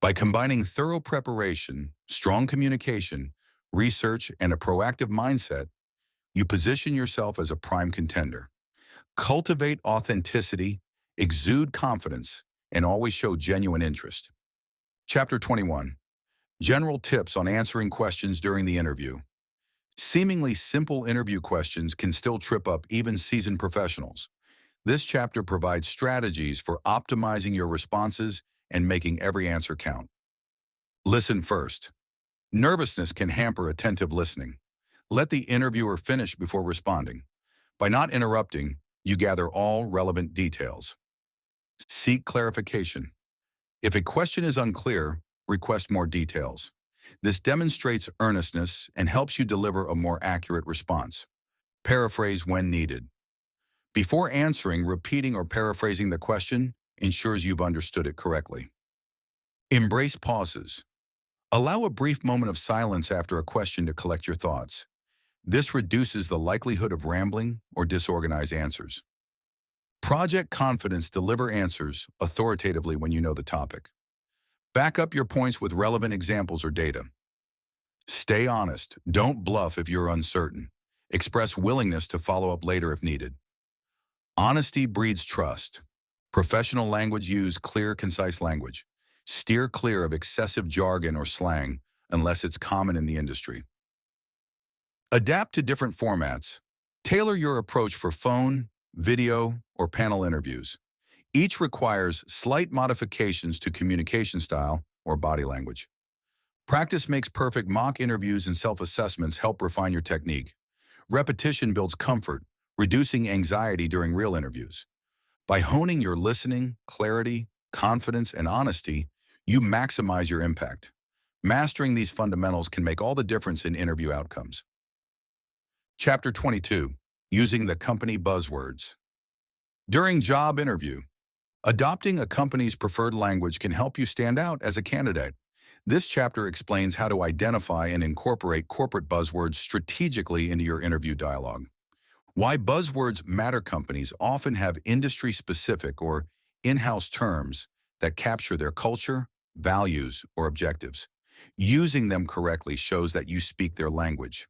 By combining thorough preparation, strong communication, research, and a proactive mindset, you position yourself as a prime contender. Cultivate authenticity, exude confidence, and always show genuine interest. Chapter 21. General tips on answering questions during the interview. Seemingly simple interview questions can still trip up even seasoned professionals. This chapter provides strategies for optimizing your responses and making every answer count. Listen first. Nervousness can hamper attentive listening. Let the interviewer finish before responding. By not interrupting, you gather all relevant details. Seek clarification. If a question is unclear, request more details. This demonstrates earnestness and helps you deliver a more accurate response. Paraphrase when needed. Before answering, repeating or paraphrasing the question ensures you've understood it correctly. Embrace pauses. Allow a brief moment of silence after a question to collect your thoughts. This reduces the likelihood of rambling or disorganized answers. Project confidence, deliver answers authoritatively when you know the topic. Back up your points with relevant examples or data. Stay honest. Don't bluff if you're uncertain. Express willingness to follow up later if needed. Honesty breeds trust. Professional language, use clear, concise language. Steer clear of excessive jargon or slang unless it's common in the industry. Adapt to different formats. Tailor your approach for phone, video, or panel interviews. Each requires slight modifications to communication style or body language. Practice makes perfect. Mock interviews and self-assessments help refine your technique. Repetition builds comfort, reducing anxiety during real interviews. By honing your listening, clarity, confidence, and honesty, you maximize your impact. Mastering these fundamentals can make all the difference in interview outcomes. Chapter 22. Using the company buzzwords. During job interview, adopting a company's preferred language can help you stand out as a candidate. This chapter explains how to identify and incorporate corporate buzzwords strategically into your interview dialogue. Why buzzwords matter. Companies often have industry-specific or in-house terms that capture their culture, values, or objectives. Using them correctly shows that you speak their language.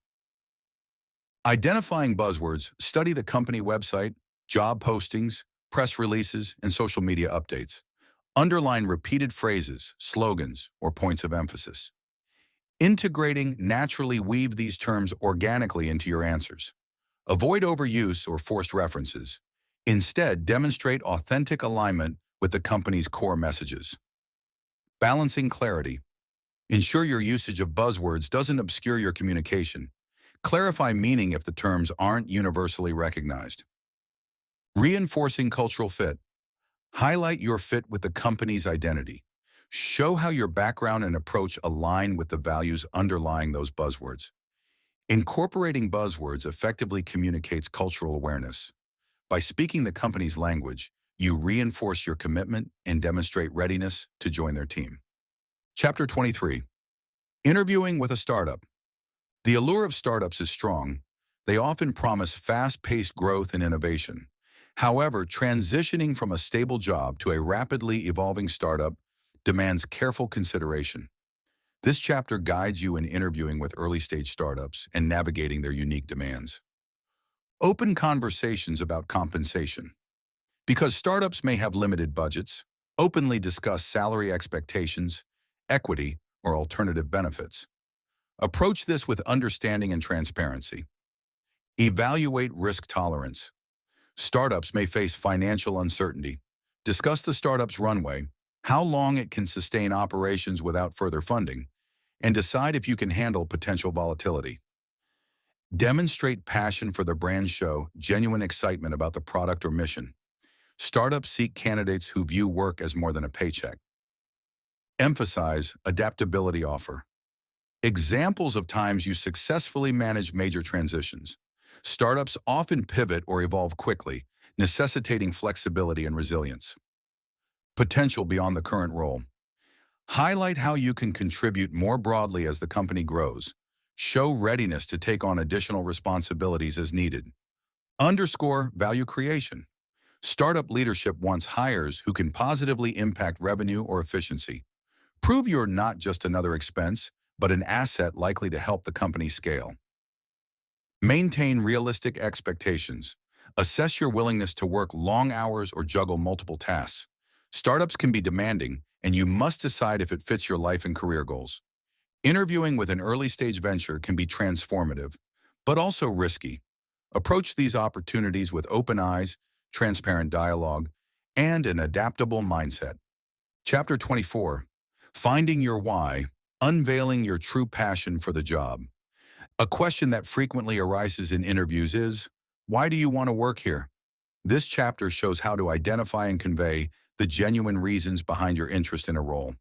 Identifying buzzwords, study the company website, job postings, press releases, and social media updates. Underline repeated phrases, slogans, or points of emphasis. Integrating naturally weave these terms organically into your answers. Avoid overuse or forced references. Instead, demonstrate authentic alignment with the company's core messages. Balancing clarity. Ensure your usage of buzzwords doesn't obscure your communication. Clarify meaning if the terms aren't universally recognized. Reinforcing cultural fit. Highlight your fit with the company's identity. Show how your background and approach align with the values underlying those buzzwords. Incorporating buzzwords effectively communicates cultural awareness. By speaking the company's language, you reinforce your commitment and demonstrate readiness to join their team. Chapter 23. Interviewing with a startup. The allure of startups is strong. They often promise fast-paced growth and innovation. However, transitioning from a stable job to a rapidly evolving startup demands careful consideration. This chapter guides you in interviewing with early-stage startups and navigating their unique demands. Open conversations about compensation. Because startups may have limited budgets, openly discuss salary expectations, equity, or alternative benefits. Approach this with understanding and transparency. Evaluate risk tolerance. Startups may face financial uncertainty. Discuss the startup's runway, how long it can sustain operations without further funding, and decide if you can handle potential volatility. Demonstrate passion for the brand, show genuine excitement about the product or mission. Startups seek candidates who view work as more than a paycheck. Emphasize adaptability offer. Examples of times you successfully manage major transitions. Startups often pivot or evolve quickly, necessitating flexibility and resilience. Potential beyond the current role. Highlight how you can contribute more broadly as the company grows. Show readiness to take on additional responsibilities as needed. Underscore value creation. Startup leadership wants hires who can positively impact revenue or efficiency. Prove you're not just another expense, but an asset likely to help the company scale. Maintain realistic expectations. Assess your willingness to work long hours or juggle multiple tasks. Startups can be demanding, and you must decide if it fits your life and career goals. Interviewing with an early-stage venture can be transformative, but also risky. Approach these opportunities with open eyes, transparent dialogue, and an adaptable mindset. Chapter 24. Finding your why, unveiling your true passion for the job. A question that frequently arises in interviews is, why do you want to work here? This chapter shows how to identify and convey the genuine reasons behind your interest in a role.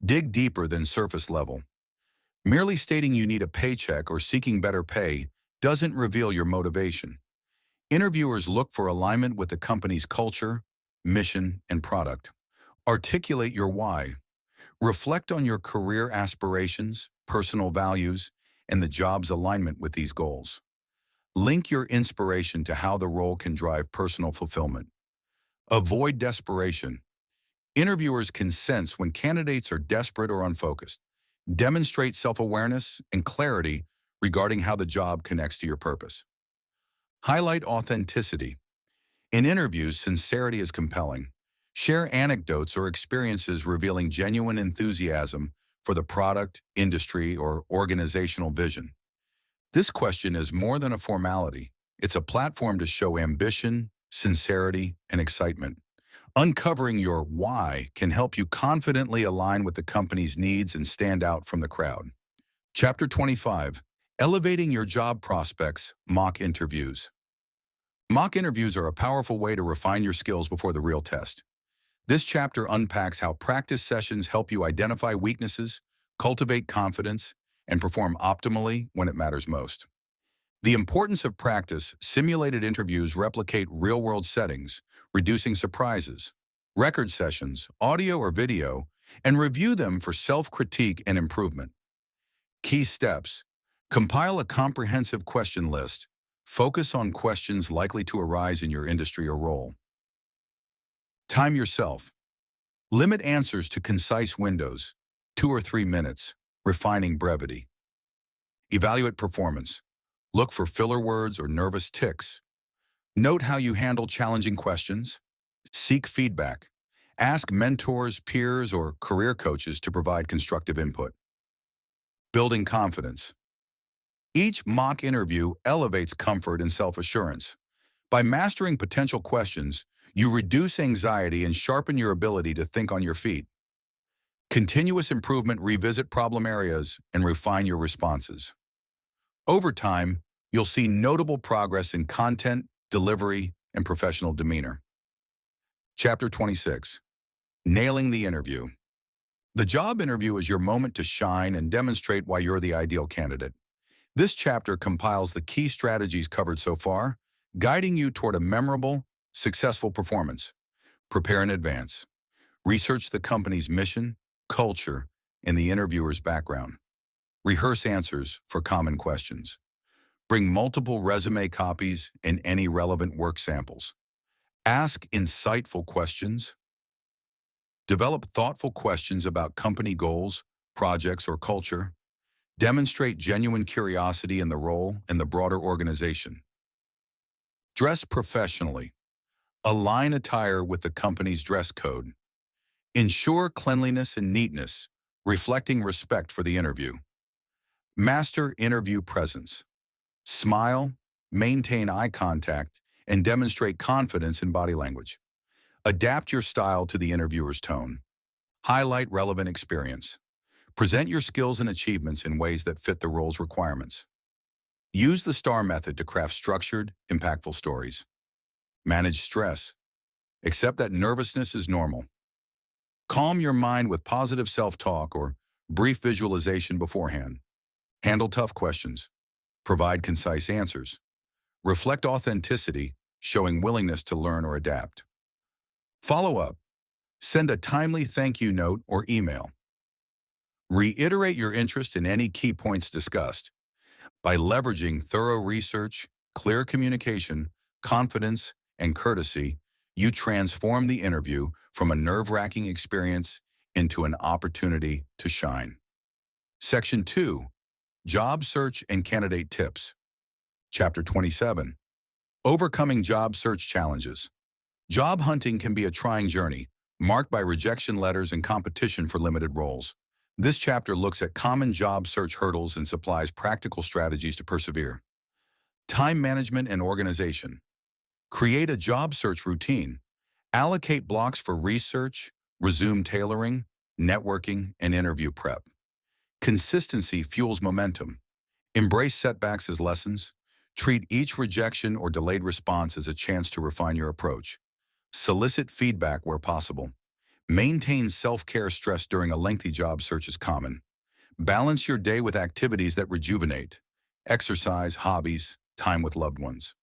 Dig deeper than surface level. Merely stating you need a paycheck or seeking better pay doesn't reveal your motivation. Interviewers look for alignment with the company's culture, mission, and product. Articulate your why. Reflect on your career aspirations, personal values, and the job's alignment with these goals. Link your inspiration to how the role can drive personal fulfillment. Avoid desperation. Interviewers can sense when candidates are desperate or unfocused. Demonstrate self-awareness and clarity regarding how the job connects to your purpose. Highlight authenticity. In interviews, sincerity is compelling. Share anecdotes or experiences revealing genuine enthusiasm for the product, industry, or organizational vision. This question is more than a formality. It's a platform to show ambition, sincerity, and excitement. Uncovering your why can help you confidently align with the company's needs and stand out from the crowd. Chapter 25. Elevating your job prospects, mock interviews. Mock interviews are a powerful way to refine your skills before the real test. This chapter unpacks how practice sessions help you identify weaknesses, cultivate confidence, and perform optimally when it matters most. The importance of practice, simulated interviews replicate real-world settings, reducing surprises. Record sessions, audio or video, and review them for self-critique and improvement. Key steps. Compile a comprehensive question list. Focus on questions likely to arise in your industry or role. Time yourself. Limit answers to concise windows, 2 or 3 minutes, refining brevity. Evaluate performance. Look for filler words or nervous tics. Note how you handle challenging questions. Seek feedback. Ask mentors, peers, or career coaches to provide constructive input. Building confidence. Each mock interview elevates comfort and self-assurance. By mastering potential questions, you reduce anxiety and sharpen your ability to think on your feet. Continuous improvement revisit problem areas and refine your responses. Over time, you'll see notable progress in content, delivery, and professional demeanor. Chapter 26. Nailing the interview. The job interview is your moment to shine and demonstrate why you're the ideal candidate. This chapter compiles the key strategies covered so far, guiding you toward a memorable, successful performance. Prepare in advance. Research the company's mission, culture, and the interviewer's background. Rehearse answers for common questions. Bring multiple resume copies and any relevant work samples. Ask insightful questions. Develop thoughtful questions about company goals, projects, or culture. Demonstrate genuine curiosity in the role and the broader organization. Dress professionally. Align attire with the company's dress code. Ensure cleanliness and neatness, reflecting respect for the interview. Master interview presence. Smile, maintain eye contact, and demonstrate confidence in body language. Adapt your style to the interviewer's tone. Highlight relevant experience. Present your skills and achievements in ways that fit the role's requirements. Use the STAR method to craft structured, impactful stories. Manage stress. Accept that nervousness is normal. Calm your mind with positive self-talk or brief visualization beforehand. Handle tough questions. Provide concise answers. Reflect authenticity, showing willingness to learn or adapt. Follow up. Send a timely thank you note or email. Reiterate your interest in any key points discussed. By leveraging thorough research, clear communication, confidence, and courtesy, you transform the interview from a nerve-wracking experience into an opportunity to shine. Section 2. Job Search and Candidate Tips. Chapter 27. Overcoming Job Search Challenges. Job hunting can be a trying journey, marked by rejection letters and competition for limited roles. This chapter looks at common job search hurdles and supplies practical strategies to persevere. Time management and organization. Create a job search routine. Allocate blocks for research, resume tailoring, networking, and interview prep. Consistency fuels momentum. Embrace setbacks as lessons. Treat each rejection or delayed response as a chance to refine your approach. Solicit feedback where possible. Maintain self-care. Stress during a lengthy job search is common. Balance your day with activities that rejuvenate. Exercise, hobbies, time with loved ones.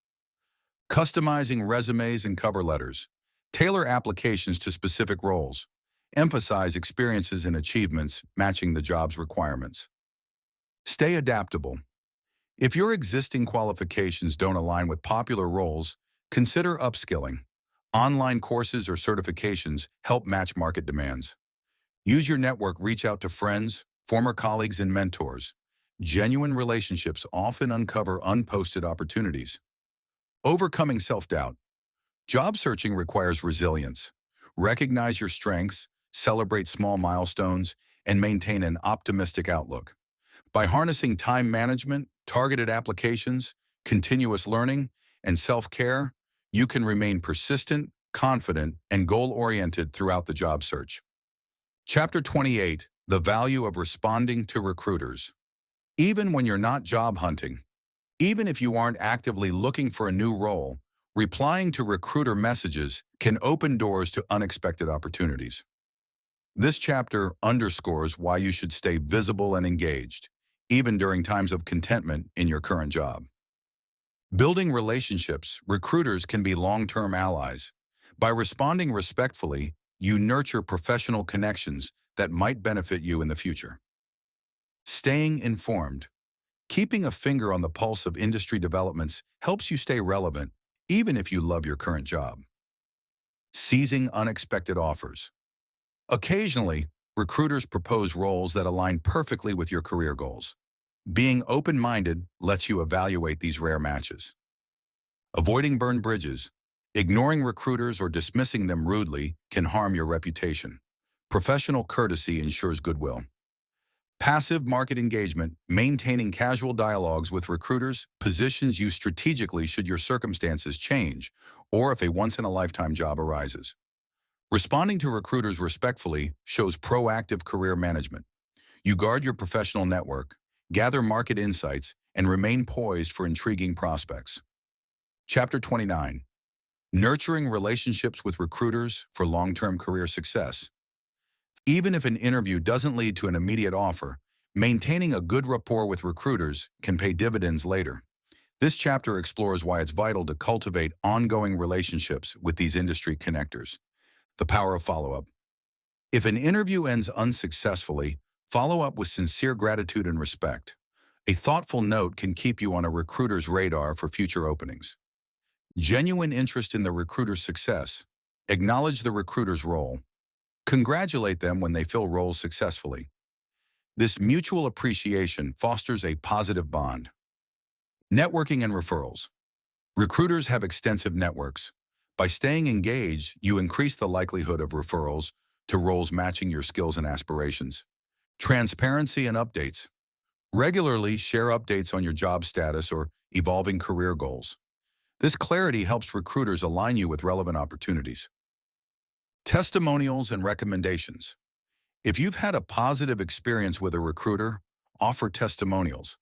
Customizing resumes and cover letters. Tailor applications to specific roles. Emphasize experiences and achievements matching the job's requirements. Stay adaptable. If your existing qualifications don't align with popular roles, consider upskilling. Online courses or certifications help match market demands. Use your network. Reach out to friends, former colleagues, and mentors. Genuine relationships often uncover unposted opportunities. Overcoming self-doubt. Job searching requires resilience. Recognize your strengths, celebrate small milestones, and maintain an optimistic outlook. By harnessing time management, targeted applications, continuous learning, and self-care, you can remain persistent, confident, and goal-oriented throughout the job search. Chapter 28. The Value of Responding to Recruiters. Even when you're not job hunting, even if you aren't actively looking for a new role, replying to recruiter messages can open doors to unexpected opportunities. This chapter underscores why you should stay visible and engaged, even during times of contentment in your current job. Building relationships. Recruiters can be long-term allies. By responding respectfully, you nurture professional connections that might benefit you in the future. Staying informed. Keeping a finger on the pulse of industry developments helps you stay relevant, even if you love your current job. Seizing unexpected offers. Occasionally, recruiters propose roles that align perfectly with your career goals. Being open-minded lets you evaluate these rare matches. Avoiding burned bridges. Ignoring recruiters or dismissing them rudely can harm your reputation. Professional courtesy ensures goodwill. Passive market engagement, maintaining casual dialogues with recruiters, positions you strategically should your circumstances change or if a once-in-a-lifetime job arises. Responding to recruiters respectfully shows proactive career management. You guard your professional network, gather market insights, and remain poised for intriguing prospects. Chapter 29. Nurturing relationships with recruiters for long-term career success. Even if an interview doesn't lead to an immediate offer, maintaining a good rapport with recruiters can pay dividends later. This chapter explores why it's vital to cultivate ongoing relationships with these industry connectors. The power of follow-up. If an interview ends unsuccessfully, follow up with sincere gratitude and respect. A thoughtful note can keep you on a recruiter's radar for future openings. Genuine interest in the recruiter's success. Acknowledge the recruiter's role. Congratulate them when they fill roles successfully. This mutual appreciation fosters a positive bond. Networking and referrals. Recruiters have extensive networks. By staying engaged, you increase the likelihood of referrals to roles matching your skills and aspirations. Transparency and updates. Regularly share updates on your job status or evolving career goals. This clarity helps recruiters align you with relevant opportunities. Testimonials and recommendations. If you've had a positive experience with a recruiter, offer testimonials.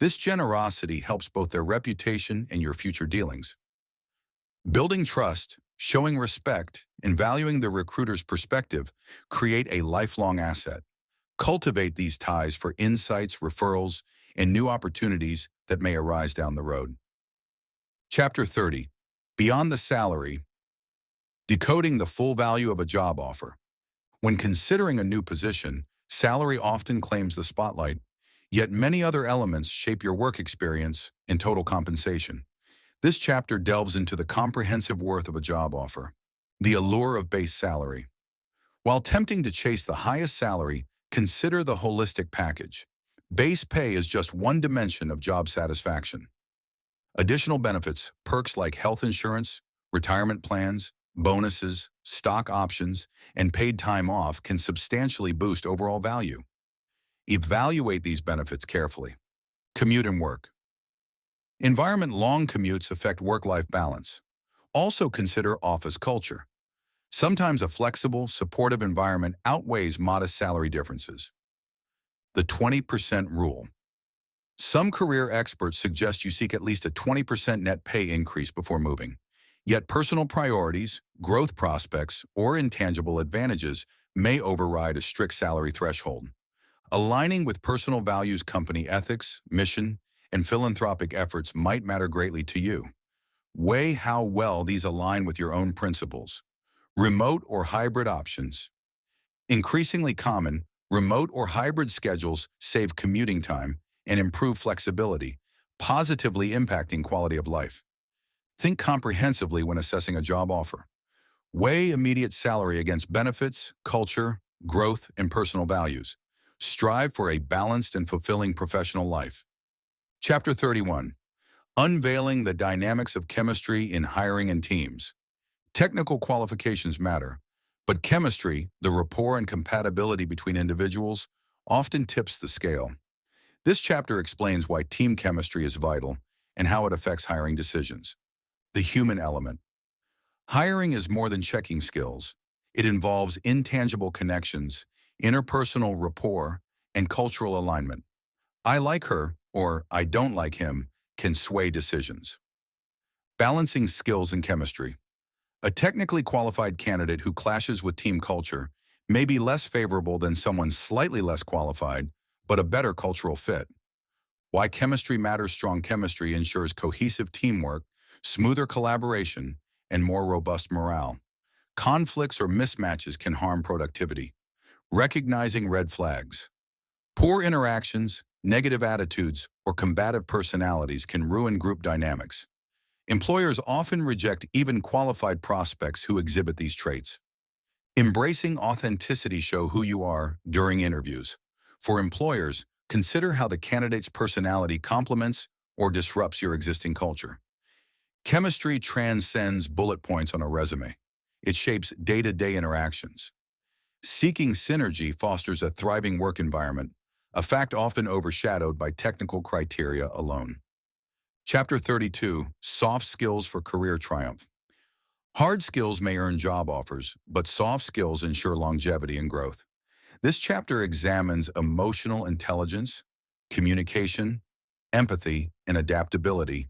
This generosity helps both their reputation and your future dealings. Building trust, showing respect, and valuing the recruiter's perspective create a lifelong asset. Cultivate these ties for insights, referrals, and new opportunities that may arise down the road. Chapter 30. Beyond the salary. Decoding the full value of a job offer. When considering a new position, salary often claims the spotlight, yet many other elements shape your work experience and total compensation. This chapter delves into the comprehensive worth of a job offer. The allure of base salary. While tempting to chase the highest salary, consider the holistic package. Base pay is just one dimension of job satisfaction. Additional benefits, perks like health insurance, retirement plans, bonuses, stock options, and paid time off can substantially boost overall value. Evaluate these benefits carefully. Commute and work. Long commutes affect work-life balance. Also consider office culture. Sometimes a flexible, supportive environment outweighs modest salary differences. The 20% rule. Some career experts suggest you seek at least a 20% net pay increase before moving. Yet personal priorities, growth prospects, or intangible advantages may override a strict salary threshold. Aligning with personal values, company ethics, mission, and philanthropic efforts might matter greatly to you. Weigh how well these align with your own principles. Remote or hybrid options. Increasingly common, remote or hybrid schedules save commuting time and improve flexibility, positively impacting quality of life. Think comprehensively when assessing a job offer. Weigh immediate salary against benefits, culture, growth, and personal values. Strive for a balanced and fulfilling professional life. Chapter 31. Unveiling the dynamics of chemistry in hiring and teams. Technical qualifications matter, but chemistry, the rapport and compatibility between individuals, often tips the scale. This chapter explains why team chemistry is vital and how it affects hiring decisions. The human element. Hiring is more than checking skills. It involves intangible connections, interpersonal rapport, and cultural alignment. I like her or I don't like him can sway decisions. Balancing skills and chemistry. A technically qualified candidate who clashes with team culture may be less favorable than someone slightly less qualified, but a better cultural fit. Why chemistry matters. Strong chemistry ensures cohesive teamwork, smoother collaboration, and more robust morale. Conflicts or mismatches can harm productivity. Recognizing red flags. Poor interactions, negative attitudes, or combative personalities can ruin group dynamics. Employers often reject even qualified prospects who exhibit these traits. Embracing authenticity. Show who you are during interviews. For employers, consider how the candidate's personality complements or disrupts your existing culture. Chemistry transcends bullet points on a resume. It shapes day-to-day interactions. Seeking synergy fosters a thriving work environment. a fact often overshadowed by technical criteria alone. Chapter 32, Soft Skills for Career Triumph. Hard skills may earn job offers, but soft skills ensure longevity and growth. This chapter examines emotional intelligence, communication, empathy, and adaptability,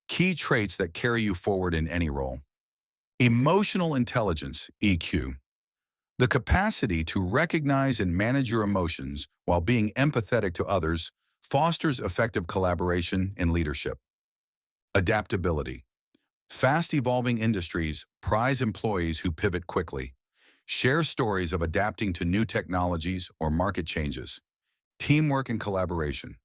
key traits that carry you forward in any role. Emotional intelligence, EQ. The capacity to recognize and manage your emotions while being empathetic to others fosters effective collaboration and leadership. Adaptability. Fast-evolving industries prize employees who pivot quickly. Share stories of adapting to new technologies or market changes. Teamwork and collaboration.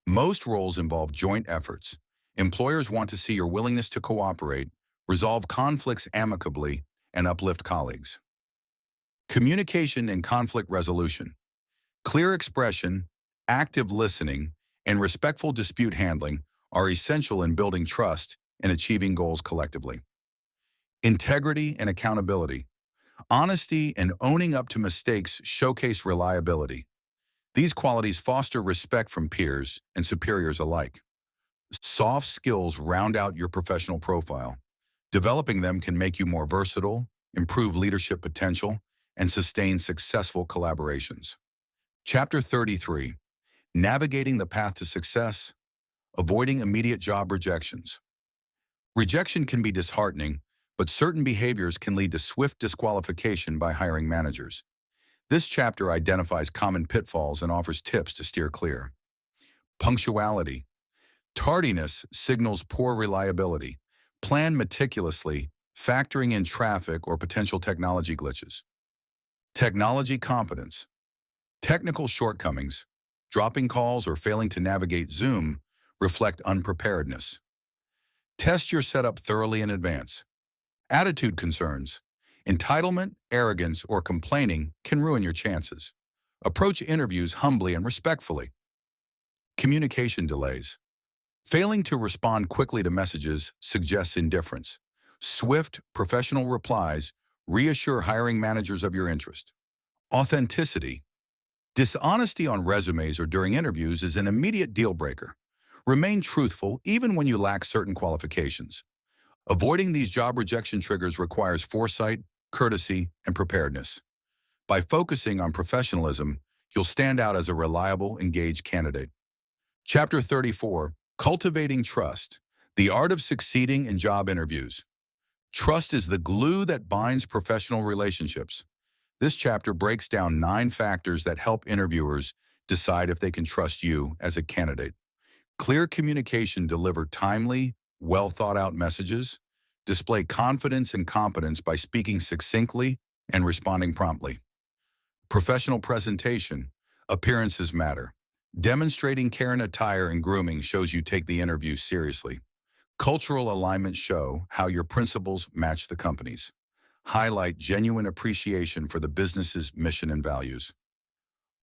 Most roles involve joint efforts. Employers want to see your willingness to cooperate, resolve conflicts amicably, and uplift colleagues. Communication and conflict resolution. Clear expression, active listening, and respectful dispute handling are essential in building trust and achieving goals collectively. Integrity and accountability. Honesty and owning up to mistakes showcase reliability. These qualities foster respect from peers and superiors alike. Soft skills round out your professional profile. Developing them can make you more versatile, improve leadership potential, and sustain successful collaborations. Chapter 33, Navigating the Path to Success, Avoiding Immediate Job Rejections. Rejection can be disheartening, but certain behaviors can lead to swift disqualification by hiring managers. This chapter identifies common pitfalls and offers tips to steer clear. Punctuality. Tardiness signals poor reliability. Plan meticulously, factoring in traffic or potential technology glitches. Technology competence. Technical shortcomings, dropping calls or failing to navigate Zoom, reflect unpreparedness. Test your setup thoroughly in advance. Attitude concerns. Entitlement, arrogance, or complaining can ruin your chances. Approach interviews humbly and respectfully. Communication delays. Failing to respond quickly to messages suggests indifference. Swift, professional replies reassure hiring managers of your interest. Authenticity. Dishonesty on resumes or during interviews is an immediate deal breaker. Remain truthful even when you lack certain qualifications. Avoiding these job rejection triggers requires foresight, courtesy, and preparedness. By focusing on professionalism, you'll stand out as a reliable, engaged candidate. Chapter 34, Cultivating Trust, the Art of Succeeding in Job Interviews. Trust is the glue that binds professional relationships. This chapter breaks down 9 factors that help interviewers decide if they can trust you as a candidate. Clear communication, deliver timely, well-thought-out messages, display confidence and competence by speaking succinctly and responding promptly. Professional presentation, appearances matter. Demonstrating care in attire and grooming shows you take the interview seriously. Cultural alignment show how your principles match the company's. Highlight genuine appreciation for the business's mission and values.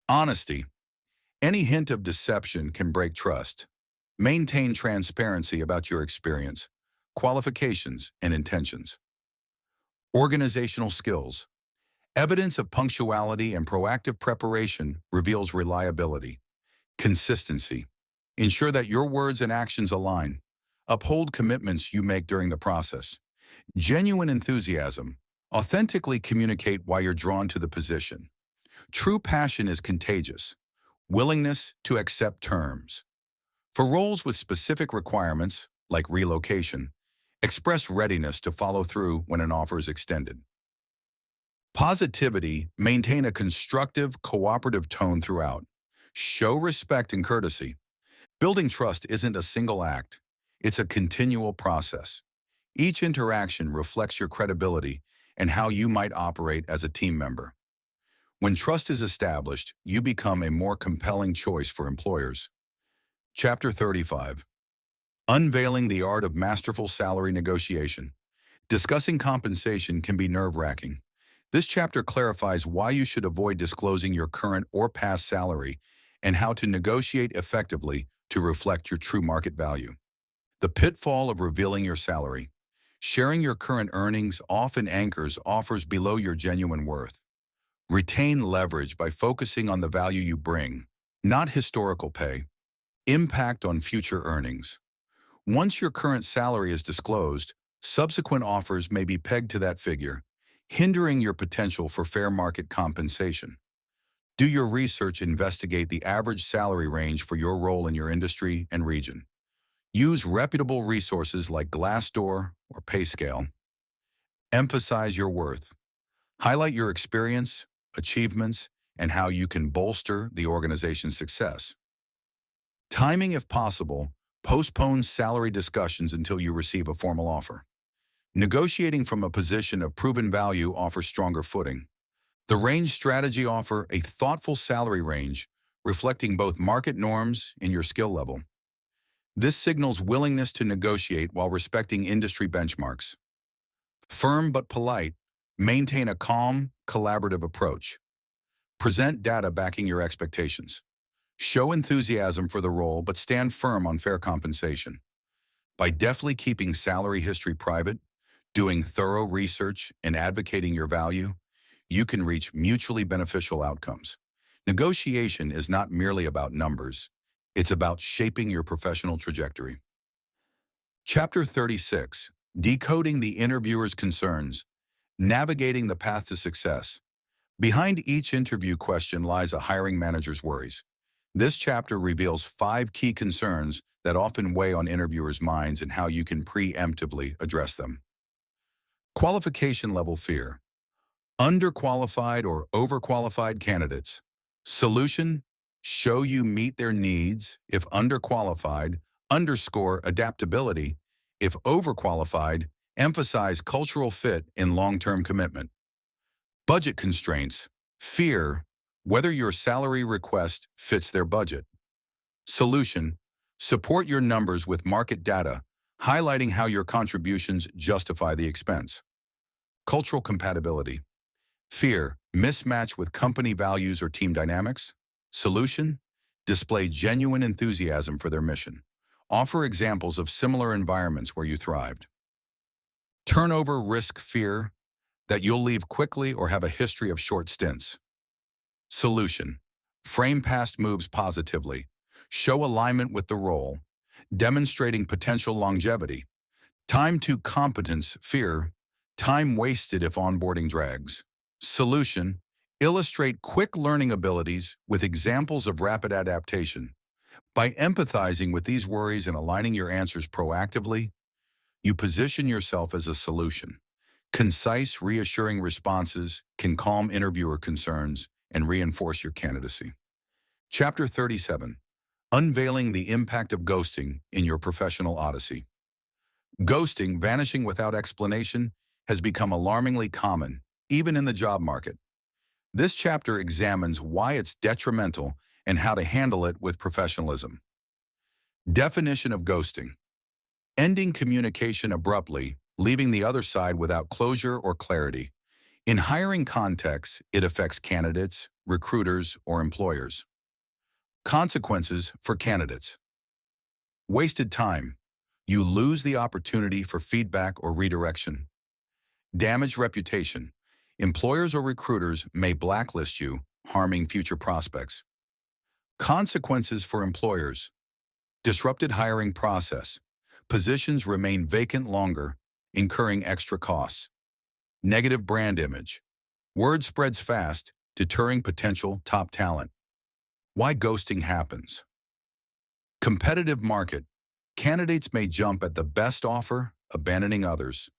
Honesty. Any hint of deception can break trust. Maintain transparency about your experience, qualifications, and intentions. Organizational skills. Evidence of punctuality and proactive preparation reveals reliability. Consistency. Ensure that your words and actions align. Uphold commitments you make during the process. Genuine enthusiasm. Authentically communicate why you're drawn to the position. True passion is contagious. Willingness to accept terms. For roles with specific requirements, like relocation, express readiness to follow through when an offer is extended. Positivity, maintain a constructive, cooperative tone throughout. Show respect and courtesy. Building trust isn't a single act. It's a continual process. Each interaction reflects your credibility and how you might operate as a team member. When trust is established, you become a more compelling choice for employers. Chapter 35. Unveiling the Art of Masterful Salary Negotiation. Discussing compensation can be nerve-wracking. This chapter clarifies why you should avoid disclosing your current or past salary and how to negotiate effectively to reflect your true market value. The pitfall of revealing your salary. Sharing your current earnings often anchors offers below your genuine worth. Retain leverage by focusing on the value you bring. not historical pay. Impact on future earnings. Once your current salary is disclosed, subsequent offers may be pegged to that figure, hindering your potential for fair market compensation. Do your research investigate the average salary range for your role in your industry and region. Use reputable resources like Glassdoor or PayScale. Emphasize your worth. Highlight your experience, achievements, and how you can bolster the organization's success. Timing if possible. Postpone salary discussions until you receive a formal offer. Negotiating from a position of proven value offers stronger footing. The range strategy offers a thoughtful salary range, reflecting both market norms and your skill level. This signals willingness to negotiate while respecting industry benchmarks. Firm but polite, maintain a calm, collaborative approach. Present data backing your expectations. Show enthusiasm for the role but stand firm on fair compensation. By deftly keeping salary history private, doing thorough research, and advocating your value, you can reach mutually beneficial outcomes. Negotiation is not merely about numbers. It's about shaping your professional trajectory. Chapter 36. Decoding the interviewer's concerns. Navigating the path to success. Behind each interview question lies a hiring manager's worries. This chapter reveals 5 key concerns that often weigh on interviewers' minds and how you can preemptively address them. Qualification level fear. Underqualified or overqualified candidates. Solution: show you meet their needs. If underqualified, underscore adaptability. If overqualified, emphasize cultural fit and long-term commitment. Budget constraints. Fear: whether your salary request fits their budget. Solution: support your numbers with market data, highlighting how your contributions justify the expense. Cultural compatibility. Fear: mismatch with company values or team dynamics. Solution: display genuine enthusiasm for their mission. Offer examples of similar environments where you thrived. Turnover risk. Fear that you'll leave quickly or have a history of short stints. Solution: frame past moves positively. Show alignment with the role, demonstrating potential longevity. Time to competence. Fear: time wasted if onboarding drags. Solution: illustrate quick learning abilities with examples of rapid adaptation. By empathizing with these worries and aligning your answers proactively, you position yourself as a solution. Concise, reassuring responses can calm interviewer concerns and reinforce your candidacy. Chapter 37. Unveiling the impact of ghosting in your professional odyssey. Ghosting, vanishing without explanation, has become alarmingly common, even in the job market. This chapter examines why it's detrimental and how to handle it with professionalism. Definition of ghosting: ending communication abruptly, leaving the other side without closure or clarity. In hiring contexts, it affects candidates, recruiters, or employers. Consequences for candidates: wasted time. You lose the opportunity for feedback or redirection. Damaged reputation. Employers or recruiters may blacklist you, harming future prospects. Consequences for employers: disrupted hiring process. Positions remain vacant longer, incurring extra costs. Negative brand image. Word spreads fast, deterring potential top talent. Why ghosting happens. Competitive market. Candidates may jump at the best offer, abandoning others.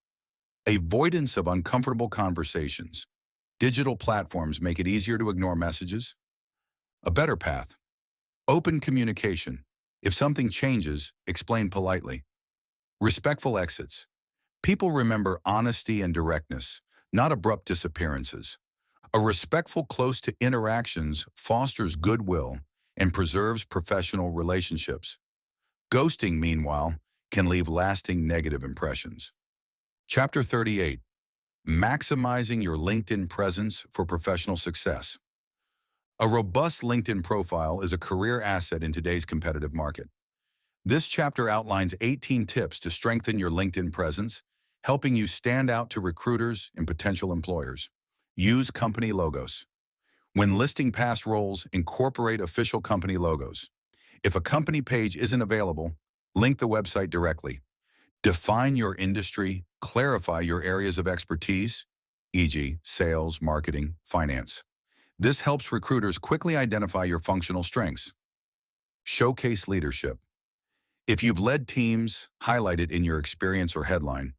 Avoidance of uncomfortable conversations. Digital platforms make it easier to ignore messages. A better path. Open communication. If something changes, explain politely. Respectful exits. People remember honesty and directness, not abrupt disappearances. A respectful close to interactions fosters goodwill and preserves professional relationships. Ghosting, meanwhile, can leave lasting negative impressions. Chapter 38. Maximizing your LinkedIn presence for professional success. A robust LinkedIn profile is a career asset in today's competitive market. This chapter outlines 18 tips to strengthen your LinkedIn presence, helping you stand out to recruiters and potential employers. Use company logos. When listing past roles, incorporate official company logos. If a company page isn't available, link the website directly. Define your industry, clarify your areas of expertise, e.g., sales, marketing, finance. This helps recruiters quickly identify your functional strengths. Showcase leadership. If you've led teams, highlight it in your experience or headline.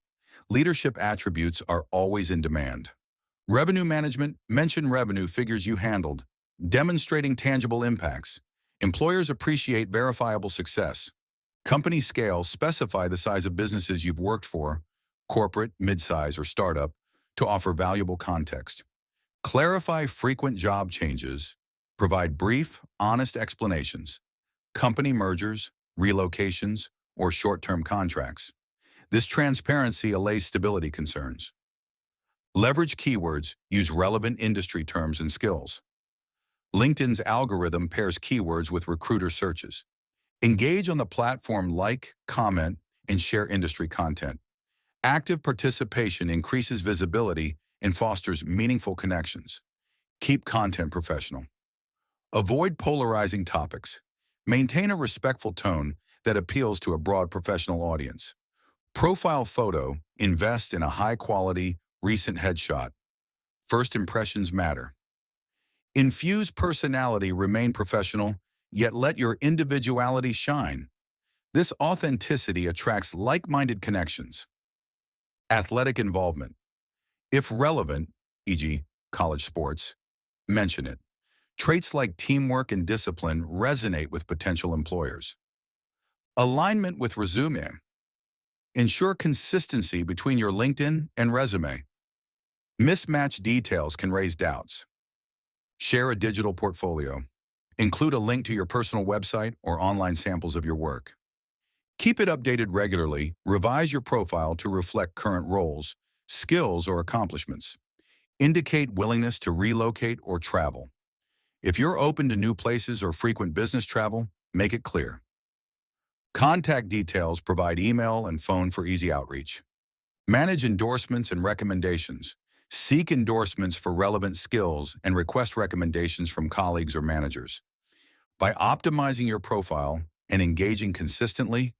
Leadership attributes are always in demand. Revenue management, mention revenue figures you handled, demonstrating tangible impacts. Employers appreciate verifiable success. Company scale, specify the size of businesses you've worked for, corporate, midsize, or startup, to offer valuable context. Clarify frequent job changes. Provide brief, honest explanations. Company mergers, relocations, or short-term contracts. This transparency allays stability concerns. Leverage keywords, use relevant industry terms and skills. LinkedIn's algorithm pairs keywords with recruiter searches. Engage on the platform, like, comment, and share industry content. Active participation increases visibility and fosters meaningful connections. Keep content professional. Avoid polarizing topics. Maintain a respectful tone that appeals to a broad professional audience. Profile photo, invest in a high-quality, recent headshot. First impressions matter. Infuse personality, remain professional, yet let your individuality shine. This authenticity attracts like-minded connections. Athletic involvement. If relevant, e.g., college sports, mention it. Traits like teamwork and discipline resonate with potential employers. Alignment with resume. Ensure consistency between your LinkedIn and resume. Mismatched details can raise doubts. Share a digital portfolio. Include a link to your personal website or online samples of your work. Keep it updated regularly. Revise your profile to reflect current roles, skills, or accomplishments. Indicate willingness to relocate or travel. If you're open to new places or frequent business travel, make it clear. Contact details, provide email and phone for easy outreach. Manage endorsements and recommendations. Seek endorsements for relevant skills and request recommendations from colleagues or managers. By optimizing your profile and engaging consistently,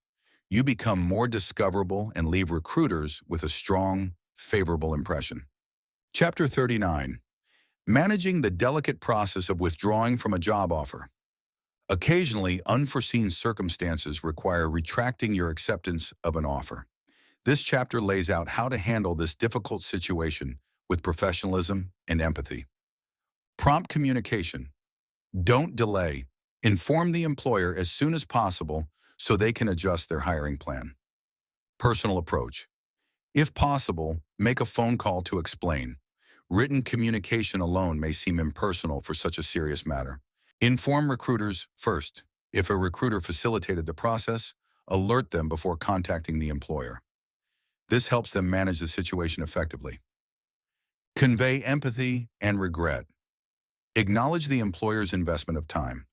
you become more discoverable and leave recruiters with a strong, favorable impression. Chapter 39. Managing the delicate process of withdrawing from a job offer. Occasionally, unforeseen circumstances require retracting your acceptance of an offer. This chapter lays out how to handle this difficult situation with professionalism and empathy. Prompt communication. Don't delay. Inform the employer as soon as possible so they can adjust their hiring plan. Personal approach. If possible, make a phone call to explain. Written communication alone may seem impersonal for such a serious matter. Inform recruiters first. If a recruiter facilitated the process, alert them before contacting the employer. This helps them manage the situation effectively. Convey empathy and regret. Acknowledge the employer's investment of time.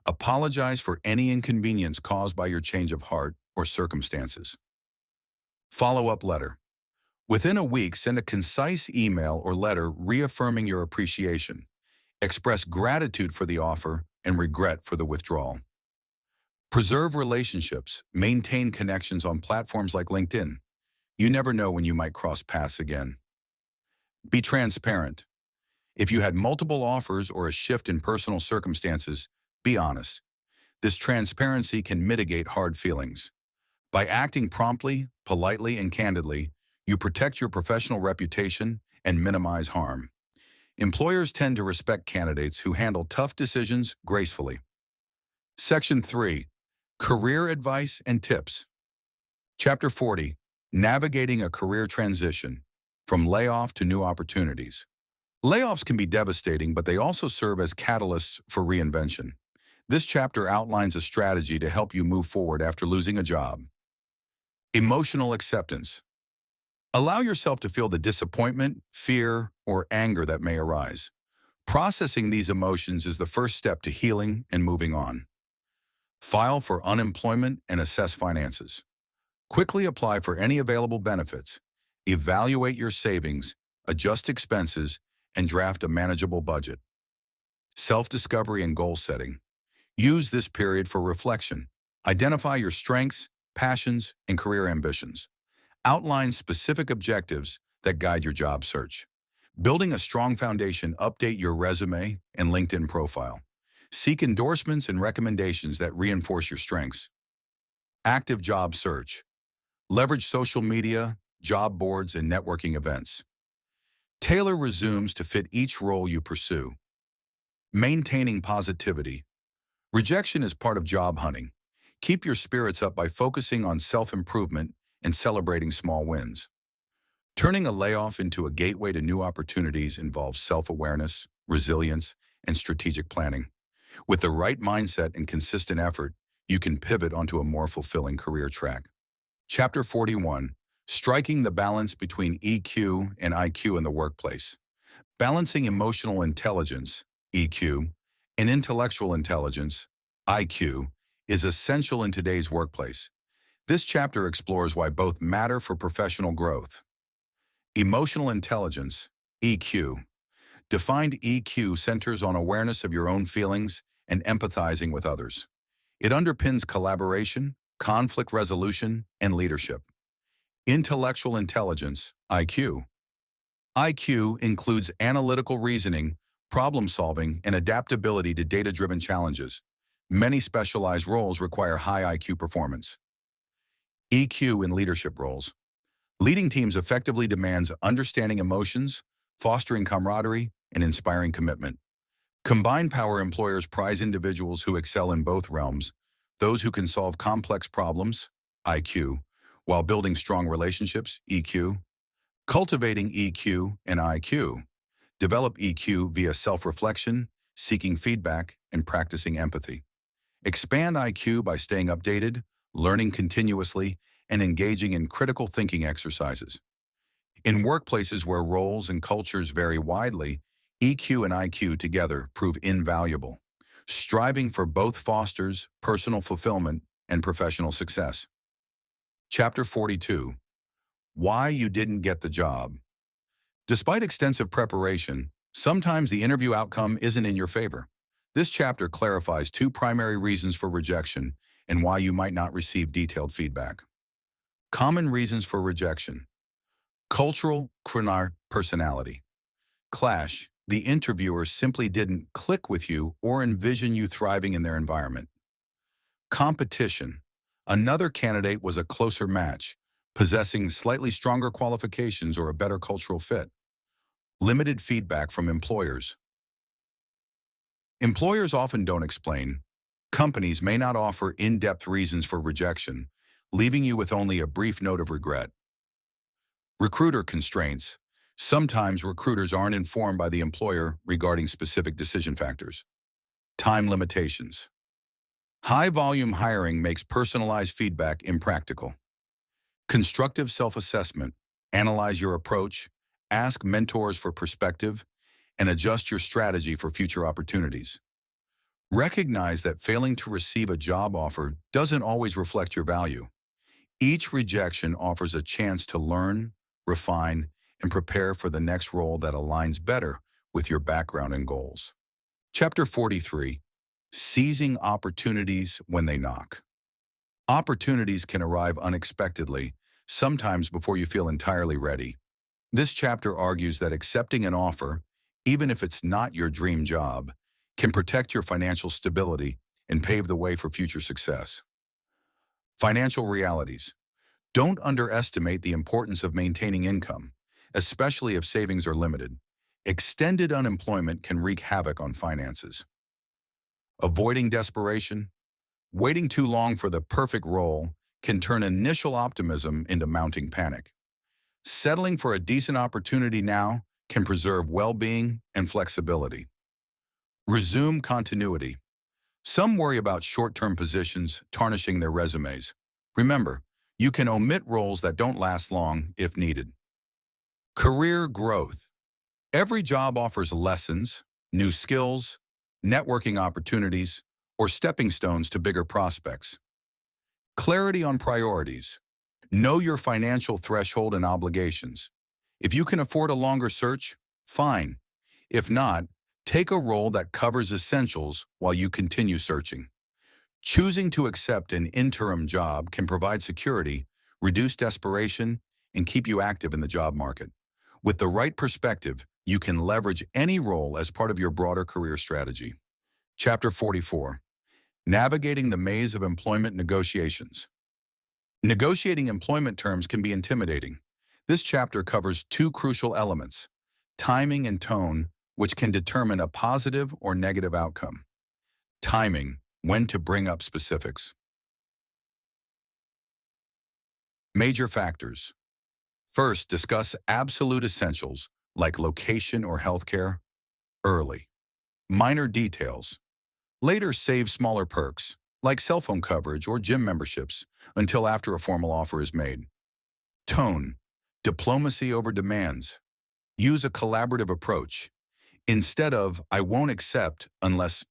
Apologize for any inconvenience caused by your change of heart or circumstances. Follow-up letter. Within a week, send a concise email or letter reaffirming your appreciation. Express gratitude for the offer and regret for the withdrawal. Preserve relationships. Maintain connections on platforms like LinkedIn. You never know when you might cross paths again. Be transparent. If you had multiple offers or a shift in personal circumstances, be honest. This transparency can mitigate hard feelings. By acting promptly, politely, and candidly, you protect your professional reputation and minimize harm. Employers tend to respect candidates who handle tough decisions gracefully. Section 3. Career Advice and Tips. Chapter 40. Navigating a career transition, from layoff to new opportunities. Layoffs can be devastating, but they also serve as catalysts for reinvention. This chapter outlines a strategy to help you move forward after losing a job. Emotional acceptance. Allow yourself to feel the disappointment, fear, or anger that may arise. Processing these emotions is the first step to healing and moving on. File for unemployment and assess finances. Quickly apply for any available benefits. Evaluate your savings, adjust expenses, and draft a manageable budget. Self-discovery and goal setting. Use this period for reflection. Identify your strengths, passions, and career ambitions. Outline specific objectives that guide your job search. Building a strong foundation, update your resume and LinkedIn profile. Seek endorsements and recommendations that reinforce your strengths. Active job search. Leverage social media, job boards, and networking events. Tailor resumes to fit each role you pursue. Maintaining positivity. Rejection is part of job hunting. Keep your spirits up by focusing on self-improvement and celebrating small wins. Turning a layoff into a gateway to new opportunities involves self-awareness, resilience, and strategic planning. With the right mindset and consistent effort, you can pivot onto a more fulfilling career track. Chapter 41. Striking the balance between EQ and IQ in the workplace. Balancing emotional intelligence, EQ, and intellectual intelligence, IQ, is essential in today's workplace. This chapter explores why both matter for professional growth. Emotional intelligence, EQ. Defined EQ centers on awareness of your own feelings and empathizing with others. It underpins collaboration, conflict resolution, and leadership. Intellectual intelligence, IQ. IQ includes analytical reasoning, problem-solving, and adaptability to data-driven challenges. Many specialized roles require high IQ performance. EQ in leadership roles. Leading teams effectively demands understanding emotions, fostering camaraderie, and inspiring commitment. Combined power employers prize individuals who excel in both realms, those who can solve complex problems, IQ, while building strong relationships, EQ. Cultivating EQ and IQ. Develop EQ via self-reflection, seeking feedback, and practicing empathy. Expand IQ by staying updated, learning continuously, and engaging in critical thinking exercises. In workplaces where roles and cultures vary widely, EQ and IQ together prove invaluable. Striving for both fosters personal fulfillment and professional success. Chapter 42. Why you didn't get the job. Despite extensive preparation, sometimes the interview outcome isn't in your favor. This chapter clarifies two primary reasons for rejection and why you might not receive detailed feedback. Common reasons for rejection. Cultural, personality. Clash. The interviewer simply didn't click with you or envision you thriving in their environment. Competition. Another candidate was a closer match, possessing slightly stronger qualifications or a better cultural fit. Limited feedback from employers. Employers often don't explain. Companies may not offer in-depth reasons for rejection, leaving you with only a brief note of regret. Recruiter constraints. Sometimes recruiters aren't informed by the employer regarding specific decision factors. Time limitations. High-volume hiring makes personalized feedback impractical. Constructive self-assessment. Analyze your approach, ask mentors for perspective, and adjust your strategy for future opportunities. Recognize that failing to receive a job offer doesn't always reflect your value. Each rejection offers a chance to learn, refine, and prepare for the next role that aligns better with your background and goals. Chapter 43. Seizing opportunities when they knock. Opportunities can arrive unexpectedly, sometimes before you feel entirely ready. This chapter argues that accepting an offer, even if it's not your dream job, can protect your financial stability and pave the way for future success. Financial realities. Don't underestimate the importance of maintaining income, especially if savings are limited. Extended unemployment can wreak havoc on finances. Avoiding desperation. Waiting too long for the perfect role can turn initial optimism into mounting panic. Settling for a decent opportunity now can preserve well-being and flexibility. Resume continuity. Some worry about short-term positions tarnishing their resumes. Remember, you can omit roles that don't last long if needed. Career growth. Every job offers lessons, new skills, networking opportunities, or stepping stones to bigger prospects. Clarity on priorities. Know your financial threshold and obligations. If you can afford a longer search, fine. If not, Take a role that covers essentials while you continue searching. Choosing to accept an interim job can provide security, reduce desperation, and keep you active in the job market. With the right perspective, you can leverage any role as part of your broader career strategy. Chapter 44. Navigating the Maze of Employment Negotiations. Negotiating employment terms can be intimidating. This chapter covers two crucial elements: timing and tone, which can determine a positive or negative outcome. Timing, when to bring up specifics. Major factors. First, discuss absolute essentials like location or healthcare early. Minor details. Later, save smaller perks like cell phone coverage or gym memberships until after a formal offer is made. Tone. Diplomacy over demands. Use a collaborative approach. Instead of, "I won't accept unless,"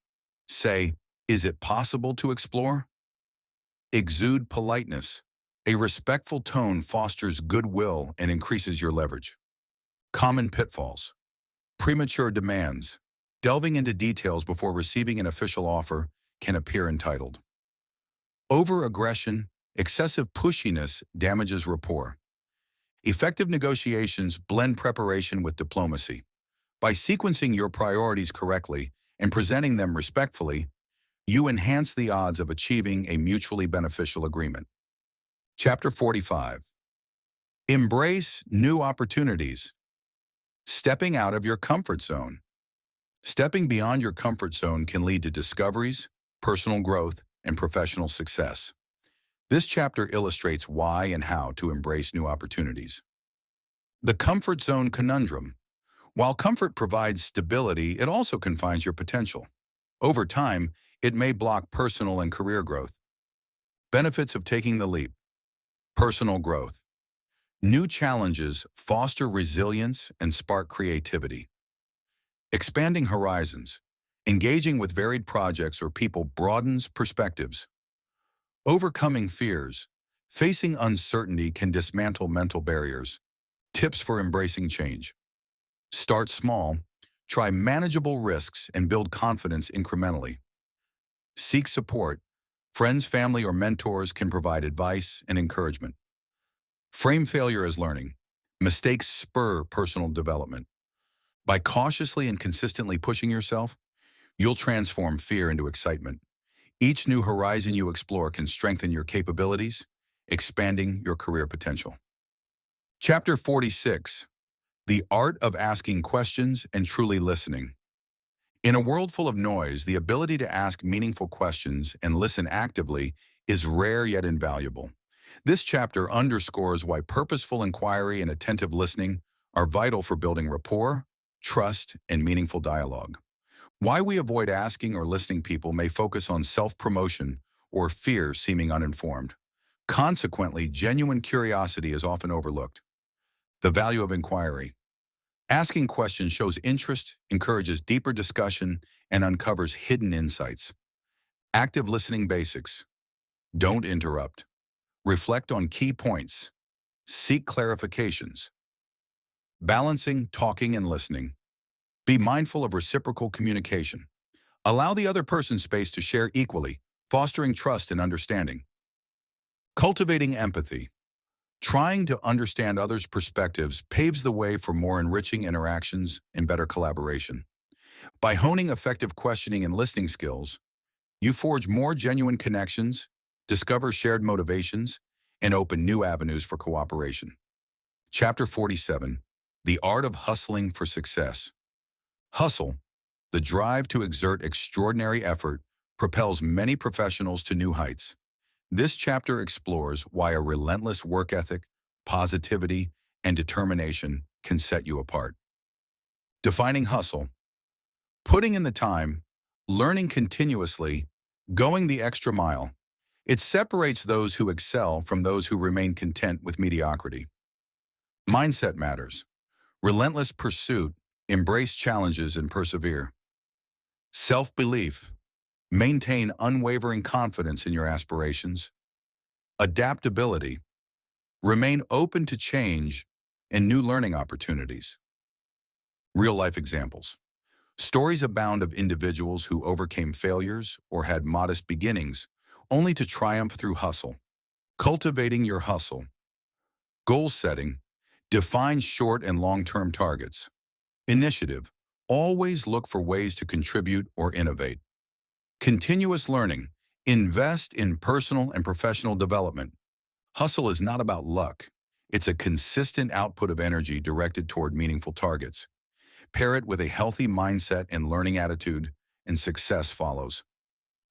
say, "Is it possible to explore?" Exude politeness. A respectful tone fosters goodwill and increases your leverage. Common pitfalls. Premature demands. Delving into details before receiving an official offer can appear entitled. Over-aggression, excessive pushiness damages rapport. Effective negotiations blend preparation with diplomacy. By sequencing your priorities correctly and presenting them respectfully, you enhance the odds of achieving a mutually beneficial agreement. Chapter 45. Embrace new opportunities. Stepping out of your comfort zone. Stepping beyond your comfort zone can lead to discoveries, personal growth, and professional success. This chapter illustrates why and how to embrace new opportunities. The comfort zone conundrum. While comfort provides stability, it also confines your potential. Over time, it may block personal and career growth. Benefits of taking the leap. Personal growth. New challenges foster resilience and spark creativity. Expanding horizons. Engaging with varied projects or people broadens perspectives. Overcoming fears. Facing uncertainty can dismantle mental barriers. Tips for embracing change. Start small. Try manageable risks and build confidence incrementally. Seek support. Friends, family, or mentors can provide advice and encouragement. Frame failure as learning. Mistakes spur personal development. By cautiously and consistently pushing yourself, you'll transform fear into excitement. Each new horizon you explore can strengthen your capabilities, expanding your career potential. Chapter 46. The Art of Asking Questions and Truly Listening. In a world full of noise, the ability to ask meaningful questions and listen actively is rare yet invaluable. This chapter underscores why purposeful inquiry and attentive listening are vital for building rapport, trust, and meaningful dialogue. Why we avoid asking or listening people may focus on self-promotion or fear seeming uninformed. Consequently, genuine curiosity is often overlooked. The value of inquiry. Asking questions shows interest, encourages deeper discussion, and uncovers hidden insights. Active listening basics. Don't interrupt. Reflect on key points. Seek clarifications. Balancing talking and listening. Be mindful of reciprocal communication. Allow the other person space to share equally, fostering trust and understanding. Cultivating empathy. Trying to understand others' perspectives paves the way for more enriching interactions and better collaboration. By honing effective questioning and listening skills, you forge more genuine connections, discover shared motivations, and open new avenues for cooperation. Chapter 47. The Art of Hustling for Success. Hustle, the drive to exert extraordinary effort, propels many professionals to new heights. This chapter explores why a relentless work ethic, positivity, and determination can set you apart. Defining hustle. Putting in the time, learning continuously, going the extra mile. It separates those who excel from those who remain content with mediocrity. Mindset matters. Relentless pursuit, embrace challenges and persevere. Self-belief. Maintain unwavering confidence in your aspirations. Adaptability. Remain open to change and new learning opportunities. Real-life examples. Stories abound of individuals who overcame failures or had modest beginnings, only to triumph through hustle. Cultivating your hustle. Goal setting. Define short and long-term targets. Initiative. Always look for ways to contribute or innovate. Continuous learning. Invest in personal and professional development. Hustle is not about luck. It's a consistent output of energy directed toward meaningful targets. Pair it with a healthy mindset and learning attitude, and success follows.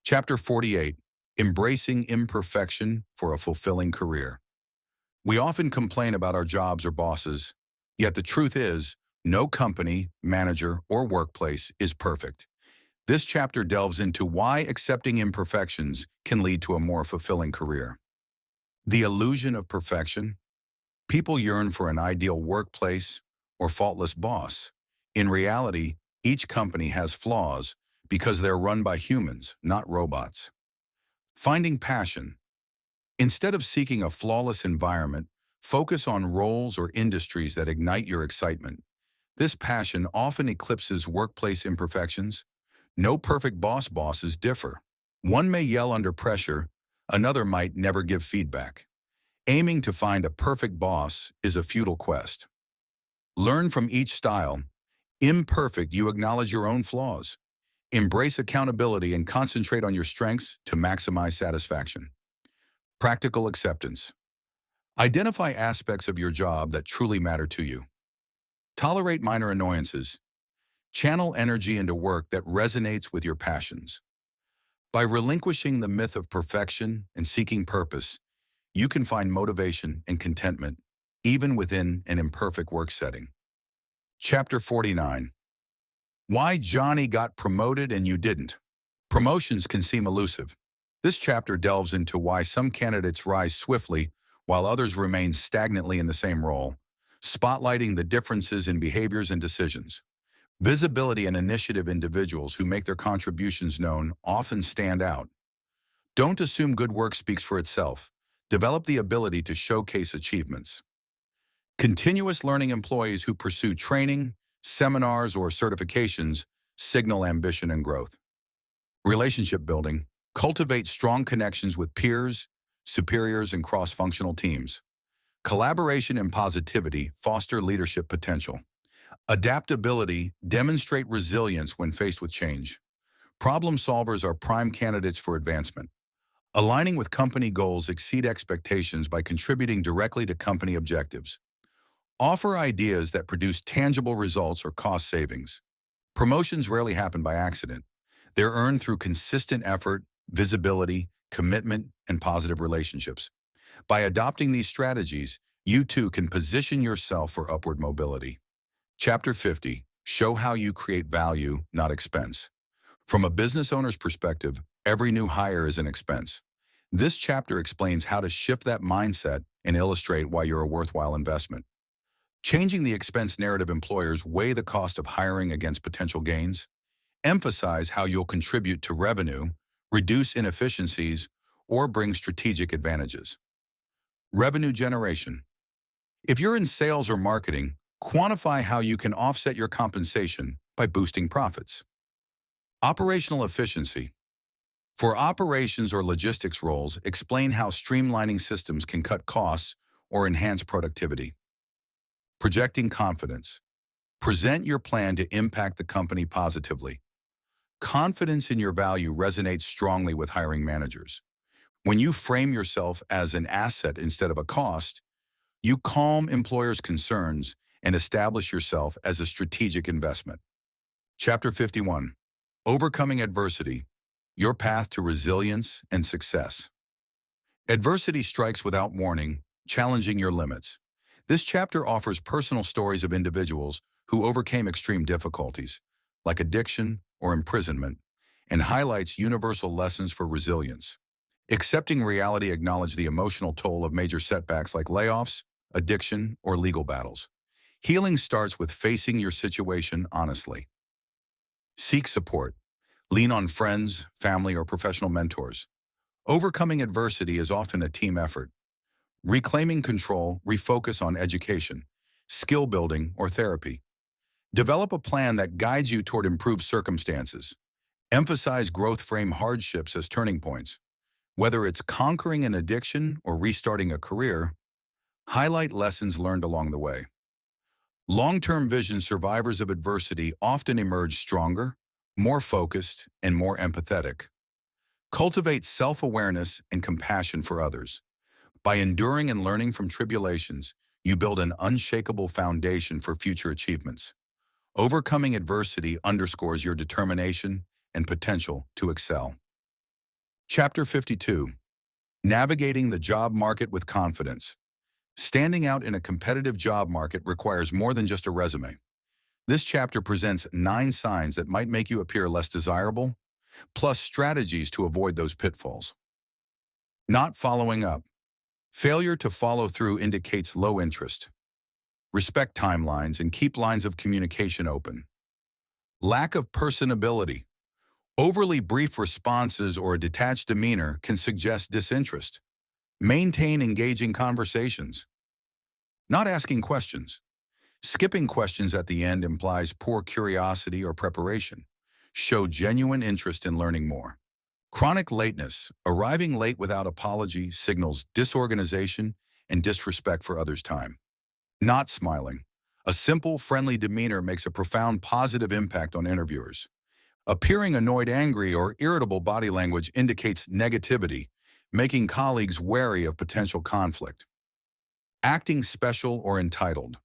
Chapter 48. Embracing imperfection for a fulfilling career. We often complain about our jobs or bosses, yet the truth is, no company, manager, or workplace is perfect. This chapter delves into why accepting imperfections can lead to a more fulfilling career. The illusion of perfection. People yearn for an ideal workplace or faultless boss. In reality, each company has flaws because they're run by humans, not robots. Finding passion. Instead of seeking a flawless environment, focus on roles or industries that ignite your excitement. This passion often eclipses workplace imperfections. No perfect bosses differ. One may yell under pressure, another might never give feedback. Aiming to find a perfect boss is a futile quest. Learn from each style. Imperfect, you acknowledge your own flaws. Embrace accountability and concentrate on your strengths to maximize satisfaction. Practical acceptance. Identify aspects of your job that truly matter to you. Tolerate minor annoyances. Channel energy into work that resonates with your passions. By relinquishing the myth of perfection and seeking purpose, you can find motivation and contentment, even within an imperfect work setting. Chapter 49. Why Johnny got promoted and you didn't. Promotions can seem elusive. This chapter delves into why some candidates rise swiftly while others remain stagnantly in the same role, spotlighting the differences in behaviors and decisions. Visibility and initiative. Individuals who make their contributions known often stand out. Don't assume good work speaks for itself. Develop the ability to showcase achievements. Continuous learning. Employees who pursue training, seminars, or certifications signal ambition and growth. Relationship building. Cultivate strong connections with peers, superiors, and cross-functional teams. Collaboration and positivity foster leadership potential. Adaptability. Demonstrate resilience when faced with change. Problem solvers are prime candidates for advancement. Aligning with company goals. Exceed expectations by contributing directly to company objectives. Offer ideas that produce tangible results or cost savings. Promotions rarely happen by accident. They're earned through consistent effort, visibility, commitment, and positive relationships. By adopting these strategies, you too can position yourself for upward mobility. Chapter 50. Show how you create value, not expense. From a business owner's perspective, every new hire is an expense. This chapter explains how to shift that mindset and illustrate why you're a worthwhile investment. Changing the expense narrative. Employers weigh the cost of hiring against potential gains. Emphasize how you'll contribute to revenue, reduce inefficiencies, or bring strategic advantages. Revenue generation. If you're in sales or marketing, quantify how you can offset your compensation by boosting profits. Operational efficiency. For operations or logistics roles, explain how streamlining systems can cut costs or enhance productivity. Projecting confidence. Present your plan to impact the company positively. Confidence in your value resonates strongly with hiring managers. When you frame yourself as an asset instead of a cost, you calm employers' concerns and establish yourself as a strategic investment. Chapter 51. Overcoming adversity. Your path to resilience and success. Adversity strikes without warning, challenging your limits. This chapter offers personal stories of individuals who overcame extreme difficulties, like addiction or imprisonment, and highlights universal lessons for resilience. Accepting reality. Acknowledge the emotional toll of major setbacks like layoffs, addiction, or legal battles. Healing starts with facing your situation honestly. Seek support. Lean on friends, family, or professional mentors. Overcoming adversity is often a team effort. Reclaiming control. Refocus on education, skill building, or therapy. Develop a plan that guides you toward improved circumstances. Emphasize growth frame hardships as turning points. Whether it's conquering an addiction or restarting a career, highlight lessons learned along the way. Long-term vision survivors of adversity often emerge stronger, more focused, and more empathetic. Cultivate self-awareness and compassion for others. By enduring and learning from tribulations, you build an unshakable foundation for future achievements. Overcoming adversity underscores your determination and potential to excel. Chapter 52. Navigating the job market with confidence. Standing out in a competitive job market requires more than just a resume. This chapter presents 9 signs that might make you appear less desirable, plus strategies to avoid those pitfalls. Not following up. Failure to follow through indicates low interest. Respect timelines and keep lines of communication open. Lack of personability. Overly brief responses or a detached demeanor can suggest disinterest. Maintain engaging conversations. Not asking questions. Skipping questions at the end implies poor curiosity or preparation. Show genuine interest in learning more. Chronic lateness. Arriving late without apology signals disorganization and disrespect for others' time. Not smiling. A simple, friendly demeanor makes a profound positive impact on interviewers. Appearing annoyed, angry, or irritable body language indicates negativity, making colleagues wary of potential conflict. Acting special or entitled.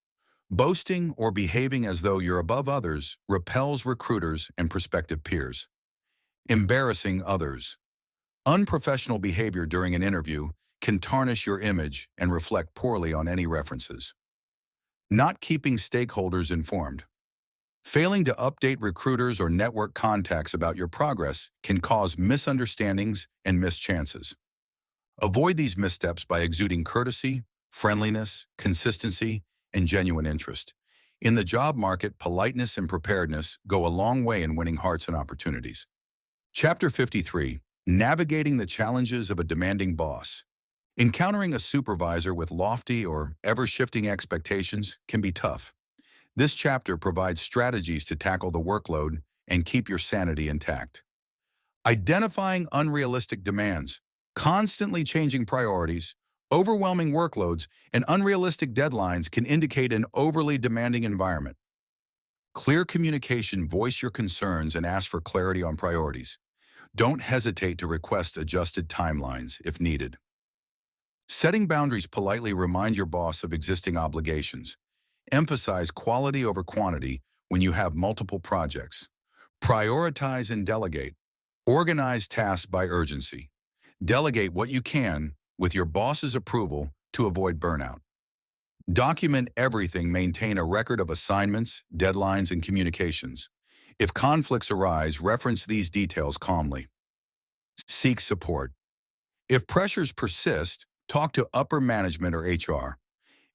Boasting or behaving as though you're above others repels recruiters and prospective peers. Embarrassing others. Unprofessional behavior during an interview can tarnish your image and reflect poorly on any references. Not keeping stakeholders informed. Failing to update recruiters or network contacts about your progress can cause misunderstandings and missed chances. Avoid these missteps by exuding courtesy, friendliness, consistency, and genuine interest. In the job market, politeness and preparedness go a long way in winning hearts and opportunities. Chapter 53. Navigating the challenges of a demanding boss. Encountering a supervisor with lofty or ever-shifting expectations can be tough. This chapter provides strategies to tackle the workload and keep your sanity intact. Identifying unrealistic demands. Constantly changing priorities, overwhelming workloads, and unrealistic deadlines can indicate an overly demanding environment. Clear communication. Voice your concerns and ask for clarity on priorities. Don't hesitate to request adjusted timelines if needed. Setting boundaries. Politely remind your boss of existing obligations. Emphasize quality over quantity when you have multiple projects. Prioritize and delegate. Organize tasks by urgency. Delegate what you can with your boss's approval to avoid burnout. Document everything. Maintain a record of assignments, deadlines, and communications. If conflicts arise, reference these details calmly. Seek support. If pressures persist, talk to upper management or HR.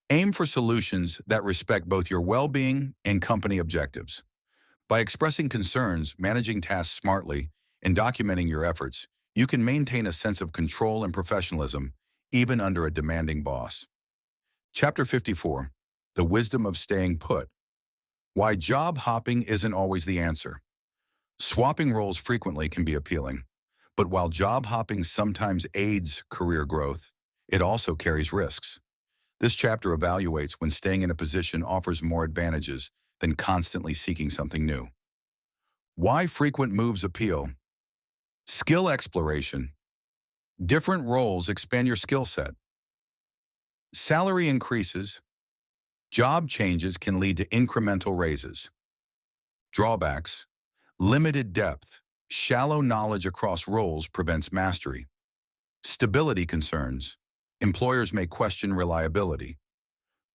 Aim for solutions that respect both your well-being and company objectives. By expressing concerns, managing tasks smartly, and documenting your efforts, you can maintain a sense of control and professionalism, even under a demanding boss. Chapter 54. The wisdom of staying put. Why job hopping isn't always the answer. Swapping roles frequently can be appealing, but while job hopping sometimes aids career growth, it also carries risks. This chapter evaluates when staying in a position offers more advantages than constantly seeking something new. Why frequent moves appeal. Skill exploration. Different roles expand your skill set. Salary increases. Job changes can lead to incremental raises. Drawbacks. Limited depth. Shallow knowledge across roles prevents mastery. Stability concerns. Employers may question reliability.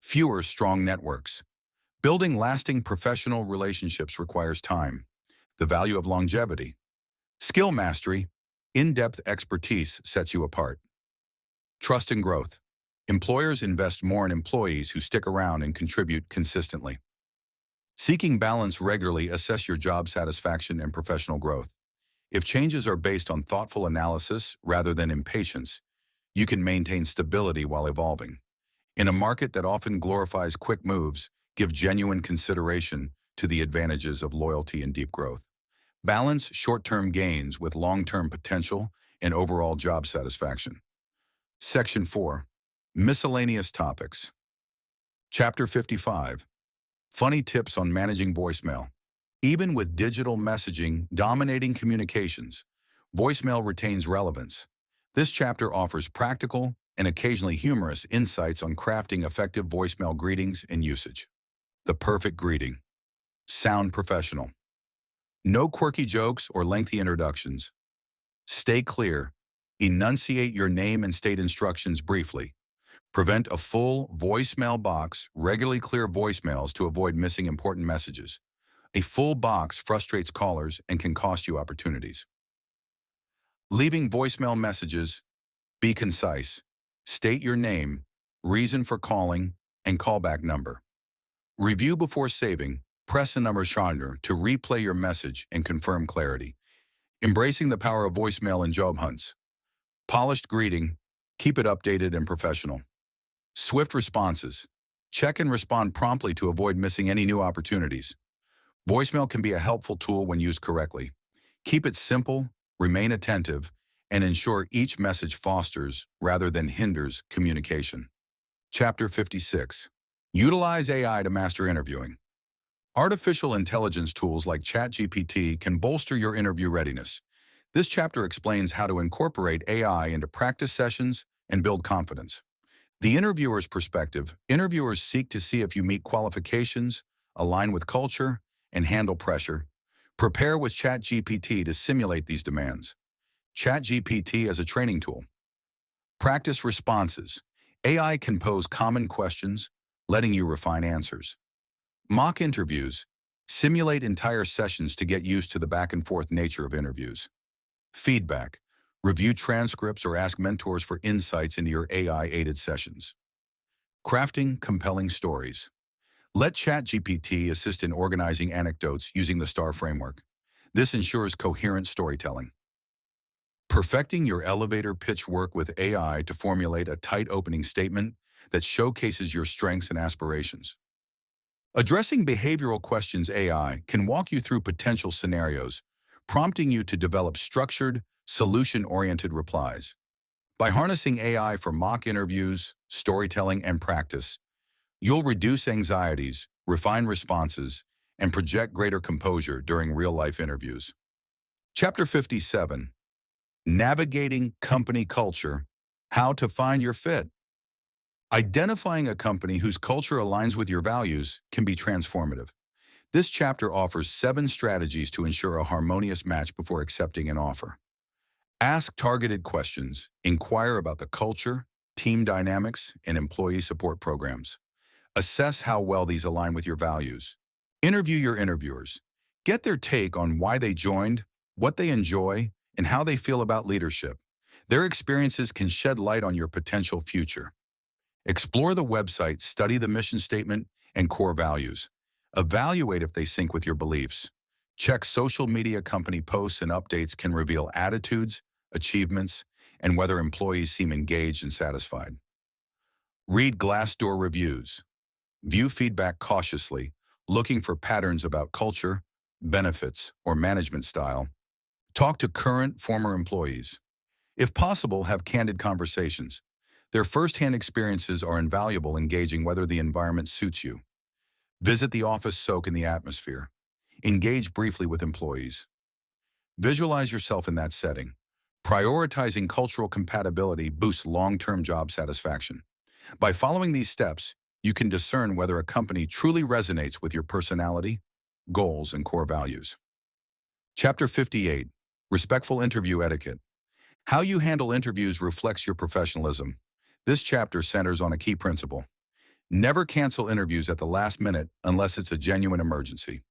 Fewer strong networks. Building lasting professional relationships requires time. The value of longevity. Skill mastery. In-depth expertise sets you apart. Trust and growth. Employers invest more in employees who stick around and contribute consistently. Seeking balance. Regularly assess your job satisfaction and professional growth. If changes are based on thoughtful analysis rather than impatience, you can maintain stability while evolving. In a market that often glorifies quick moves, give genuine consideration to the advantages of loyalty and deep growth. Balance short-term gains with long-term potential and overall job satisfaction. Section 4. Miscellaneous topics. Chapter 55. Funny tips on managing voicemail. Even with digital messaging dominating communications, voicemail retains relevance. This chapter offers practical and occasionally humorous insights on crafting effective voicemail greetings and usage. The perfect greeting. Sound professional. No quirky jokes or lengthy introductions. Stay clear. Enunciate your name and state instructions briefly. Prevent a full voicemail box. Regularly clear voicemails to avoid missing important messages. A full box frustrates callers and can cost you opportunities. Leaving voicemail messages. Be concise. State your name, reason for calling, and callback number. Review before saving. Press the number sharpener to replay your message and confirm clarity. Embracing the power of voicemail in job hunts. Polished greeting. Keep it updated and professional. Swift responses. Check and respond promptly to avoid missing any new opportunities. Voicemail can be a helpful tool when used correctly. Keep it simple, remain attentive, and ensure each message fosters rather than hinders communication. Chapter 56. Utilize AI to master interviewing. Artificial intelligence tools like ChatGPT can bolster your interview readiness. This chapter explains how to incorporate AI into practice sessions and build confidence. The interviewer's perspective. Interviewers seek to see if you meet qualifications, align with culture, and handle pressure. Prepare with ChatGPT to simulate these demands. ChatGPT as a training tool. Practice responses. AI can pose common questions, letting you refine answers. Mock interviews. Simulate entire sessions to get used to the back-and-forth nature of interviews. Feedback. Review transcripts or ask mentors for insights into your AI-aided sessions. Crafting compelling stories. Let ChatGPT assist in organizing anecdotes using the STAR framework. This ensures coherent storytelling. Perfecting your elevator pitch. Work with AI to formulate a tight opening statement that showcases your strengths and aspirations. Addressing behavioral questions. AI can walk you through potential scenarios, prompting you to develop structured, solution-oriented replies. By harnessing AI for mock interviews, storytelling, and practice, you'll reduce anxieties, refine responses, and project greater composure during real-life interviews. Chapter 57. Navigating company culture. How to find your fit. Identifying a company whose culture aligns with your values can be transformative. This chapter offers 7 strategies to ensure a harmonious match before accepting an offer. Ask targeted questions. Inquire about the culture, team dynamics, and employee support programs. Assess how well these align with your values. Interview your interviewers. Get their take on why they joined, what they enjoy, and how they feel about leadership. Their experiences can shed light on your potential future. Explore the website, study the mission statement and core values. Evaluate if they sync with your beliefs. Check social media. Company posts and updates can reveal attitudes, achievements, and whether employees seem engaged and satisfied. Read Glassdoor reviews. View feedback cautiously, looking for patterns about culture, benefits, or management style. Talk to current, former employees. If possible, have candid conversations. Their first-hand experiences are invaluable in gauging whether the environment suits you. Visit the office. Soak in the atmosphere. Engage briefly with employees. Visualize yourself in that setting. Prioritizing cultural compatibility boosts long-term job satisfaction. By following these steps, you can discern whether a company truly resonates with your personality, goals, and core values. Chapter 58. Respectful interview etiquette. How you handle interviews reflects your professionalism. This chapter centers on a key principle. Never cancel interviews at the last minute unless it's a genuine emergency.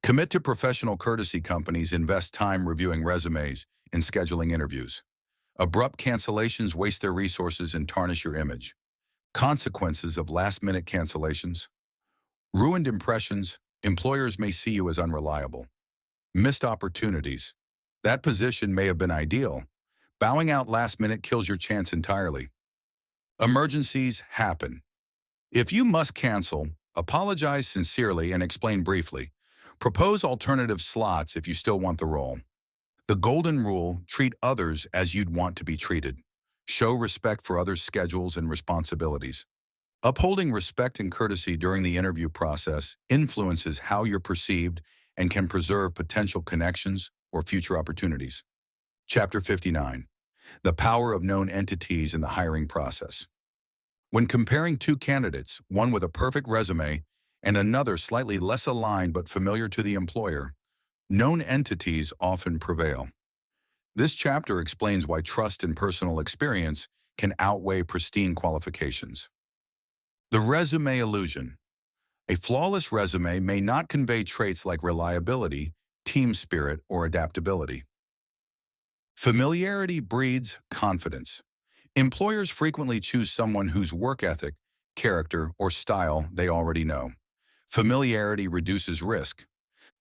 Commit to professional courtesy. Companies invest time reviewing resumes and scheduling interviews. Abrupt cancellations waste their resources and tarnish your image. Consequences of last-minute cancellations. Ruined impressions. Employers may see you as unreliable. Missed opportunities. That position may have been ideal. Bowing out last minute kills your chance entirely. Emergencies happen. If you must cancel, apologize sincerely and explain briefly. Propose alternative slots if you still want the role. The golden rule: treat others as you'd want to be treated. Show respect for others' schedules and responsibilities. Upholding respect and courtesy during the interview process influences how you're perceived and can preserve potential connections or future opportunities. Chapter 59. The power of known entities in the hiring process. When comparing two candidates, one with a perfect resume and another slightly less aligned but familiar to the employer, known entities often prevail. This chapter explains why trust and personal experience can outweigh pristine qualifications. The resume illusion. A flawless resume may not convey traits like reliability, team spirit, or adaptability. Familiarity breeds confidence. Employers frequently choose someone whose work ethic, character, or style they already know. Familiarity reduces risk.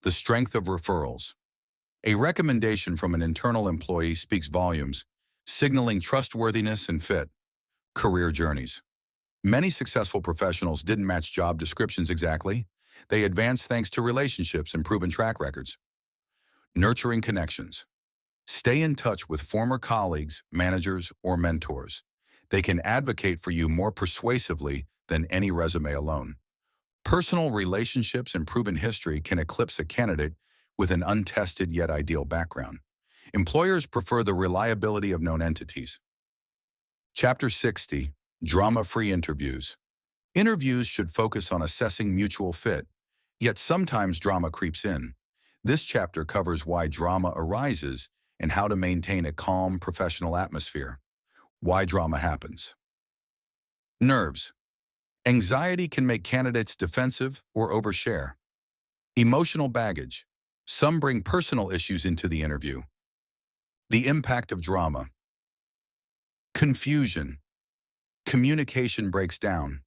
The strength of referrals. A recommendation from an internal employee speaks volumes, signaling trustworthiness and fit. Career journeys. Many successful professionals didn't match job descriptions exactly. They advanced thanks to relationships and proven track records. Nurturing connections. Stay in touch with former colleagues, managers, or mentors. They can advocate for you more persuasively than any resume alone. Personal relationships and proven history can eclipse a candidate with an untested yet ideal background. Employers prefer the reliability of known entities. Chapter 60. Drama-free interviews. Interviews should focus on assessing mutual fit, yet sometimes drama creeps in. This chapter covers why drama arises and how to maintain a calm, professional atmosphere. Why drama happens. Nerves. Anxiety can make candidates defensive or overshare. Emotional baggage. Some bring personal issues into the interview. The impact of drama. Confusion. Communication breaks down.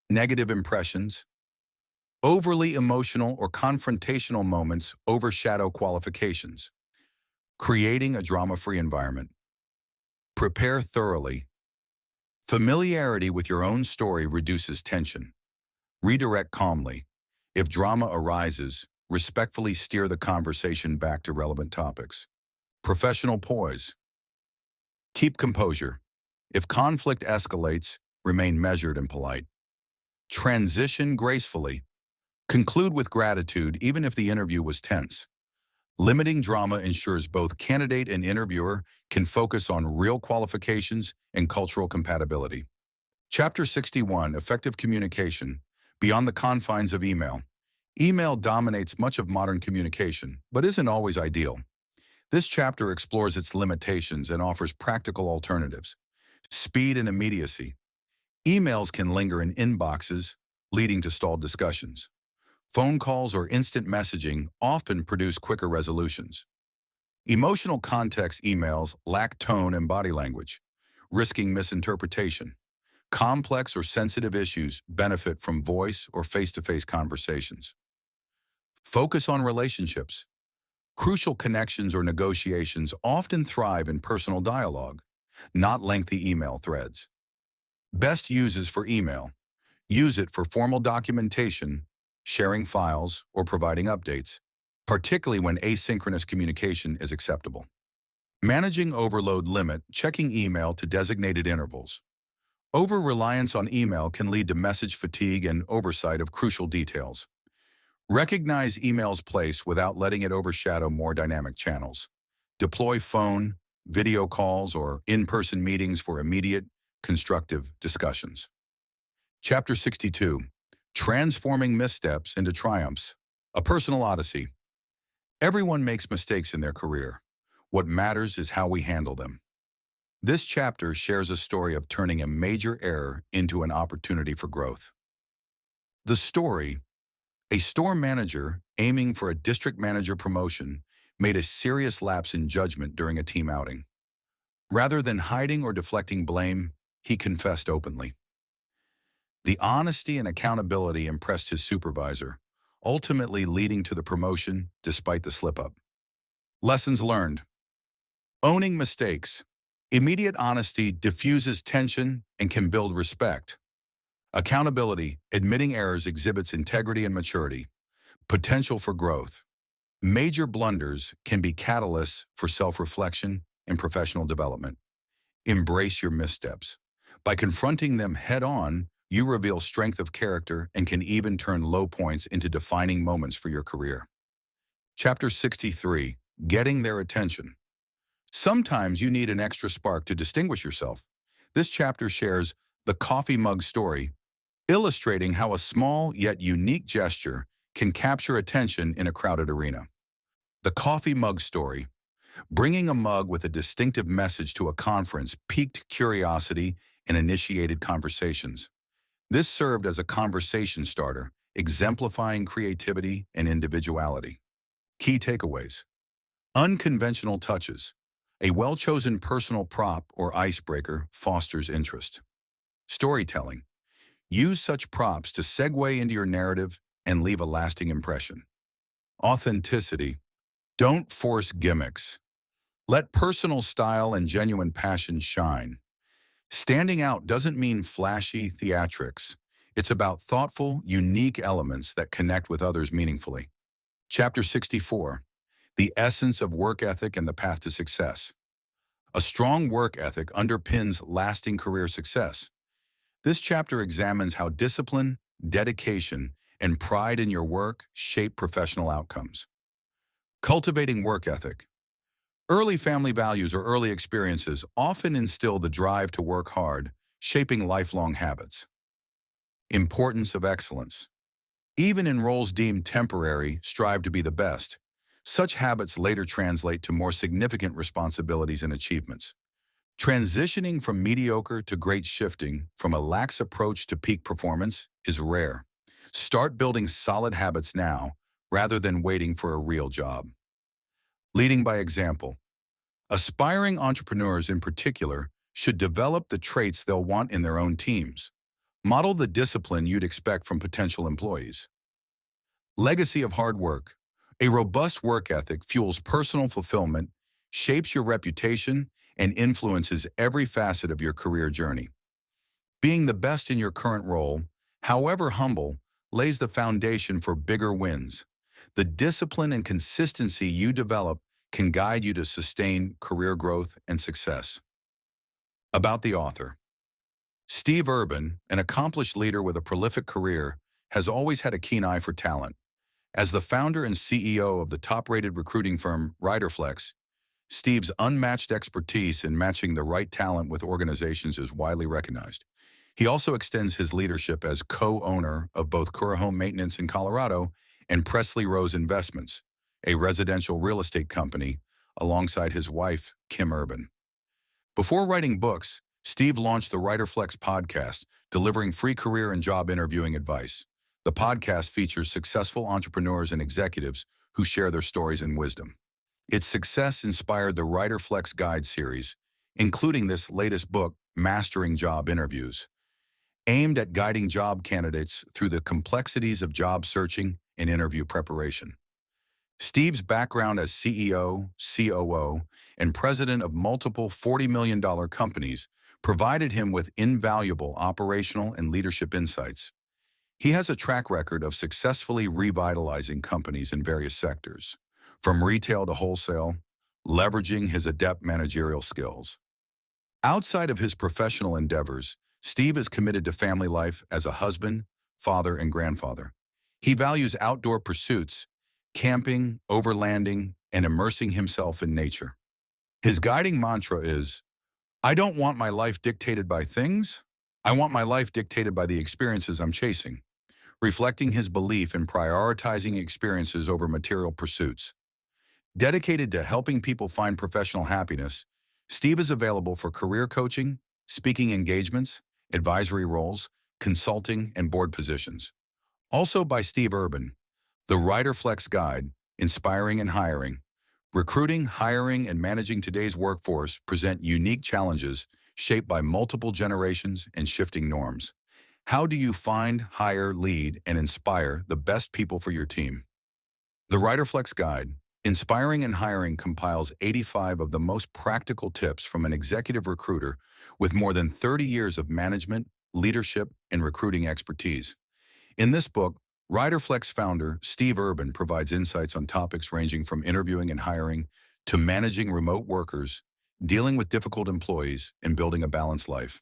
Negative impressions. Overly emotional or confrontational moments overshadow qualifications. Creating a drama-free environment. Prepare thoroughly. Familiarity with your own story reduces tension. Redirect calmly. If drama arises, respectfully steer the conversation back to relevant topics. Professional poise. Keep composure. If conflict escalates, remain measured and polite. Transition gracefully. Conclude with gratitude even if the interview was tense. Limiting drama ensures both candidate and interviewer can focus on real qualifications and cultural compatibility. Chapter 61. Effective communication. Beyond the confines of email. Email dominates much of modern communication, but isn't always ideal. This chapter explores its limitations and offers practical alternatives. Speed and immediacy. Emails can linger in inboxes, leading to stalled discussions. Phone calls or instant messaging often produce quicker resolutions. Emotional context emails lack tone and body language, risking misinterpretation. Complex or sensitive issues benefit from voice or face-to-face conversations. Focus on relationships. Crucial connections or negotiations often thrive in personal dialogue, not lengthy email threads. Best uses for email. Use it for formal documentation, sharing files, or providing updates, particularly when asynchronous communication is acceptable. Managing overload limit, checking email to designated intervals. Over-reliance on email can lead to message fatigue and oversight of crucial details. Recognize email's place without letting it overshadow more dynamic channels. Deploy phone, video calls, or in-person meetings for immediate, constructive discussions. Chapter 62. Transforming missteps into triumphs. A personal odyssey. Everyone makes mistakes in their career. What matters is how we handle them. This chapter shares a story of turning a major error into an opportunity for growth. The story: a store manager aiming for a district manager promotion made a serious lapse in judgment during a team outing. Rather than hiding or deflecting blame, he confessed openly. The honesty and accountability impressed his supervisor, ultimately leading to the promotion despite the slip-up. Lessons learned. Owning mistakes. Immediate honesty diffuses tension and can build respect. Accountability, admitting errors exhibits integrity and maturity. Potential for growth. Major blunders can be catalysts for self-reflection and professional development. Embrace your missteps. By confronting them head-on, you reveal strength of character and can even turn low points into defining moments for your career. Chapter 63, Getting Their Attention. Sometimes you need an extra spark to distinguish yourself. This chapter shares the coffee mug story, illustrating how a small yet unique gesture can capture attention in a crowded arena. The coffee mug story. Bringing a mug with a distinctive message to a conference piqued curiosity and initiated conversations. This served as a conversation starter, exemplifying creativity and individuality. Key takeaways. Unconventional touches. A well-chosen personal prop or icebreaker fosters interest. Storytelling. Use such props to segue into your narrative and leave a lasting impression. Authenticity. Don't force gimmicks. Let personal style and genuine passion shine. Standing out doesn't mean flashy theatrics. It's about thoughtful, unique elements that connect with others meaningfully. Chapter 64, The Essence of Work Ethic and the Path to Success. A strong work ethic underpins lasting career success. This chapter examines how discipline, dedication, and pride in your work shape professional outcomes. Cultivating work ethic. Early family values or early experiences often instill the drive to work hard, shaping lifelong habits. Importance of excellence. Even in roles deemed temporary, strive to be the best. Such habits later translate to more significant responsibilities and achievements. Transitioning from mediocre to great shifting, from a lax approach to peak performance, is rare. Start building solid habits now, rather than waiting for a real job. Leading by example. Aspiring entrepreneurs in particular should develop the traits they'll want in their own teams. Model the discipline you'd expect from potential employees. Legacy of hard work. A robust work ethic fuels personal fulfillment, shapes your reputation, and influences every facet of your career journey. Being the best in your current role, however humble, lays the foundation for bigger wins. The discipline and consistency you develop can guide you to sustain career growth and success. About the author. Steve Urban, an accomplished leader with a prolific career, has always had a keen eye for talent. As the founder and CEO of the top-rated recruiting firm Riderflex, Steve's unmatched expertise in matching the right talent with organizations is widely recognized. He also extends his leadership as co-owner of both Cura Home Maintenance in Colorado and Presley Rose Investments, a residential real estate company, alongside his wife, Kim Urban. Before writing books, Steve launched the Riderflex podcast, delivering free career and job interviewing advice. The podcast features successful entrepreneurs and executives who share their stories and wisdom. Its success inspired the Riderflex Guide series, including this latest book, Mastering Job Interviews, aimed at guiding job candidates through the complexities of job searching and interview preparation. Steve's background as CEO, COO, and president of multiple $40 million companies provided him with invaluable operational and leadership insights. He has a track record of successfully revitalizing companies in various sectors, from retail to wholesale, leveraging his adept managerial skills. Outside of his professional endeavors, Steve is committed to family life as a husband, father, and grandfather. He values outdoor pursuits, camping, overlanding, and immersing himself in nature. His guiding mantra is, "I don't want my life dictated by things. I want my life dictated by the experiences I'm chasing," reflecting his belief in prioritizing experiences over material pursuits. Dedicated to helping people find professional happiness, Steve is available for career coaching, speaking engagements, advisory roles, consulting, and board positions. Also by Steve Urban, the Riderflex Guide, Inspiring and Hiring. Recruiting, hiring, and managing today's workforce present unique challenges shaped by multiple generations and shifting norms. How do you find, hire, lead, and inspire the best people for your team? The Riderflex Guide, Inspiring and Hiring, compiles 85 of the most practical tips from an executive recruiter with more than 30 years of management, leadership, and recruiting expertise. In this book, Riderflex founder Steve Urban provides insights on topics ranging from interviewing and hiring to managing remote workers, dealing with difficult employees, and building a balanced life.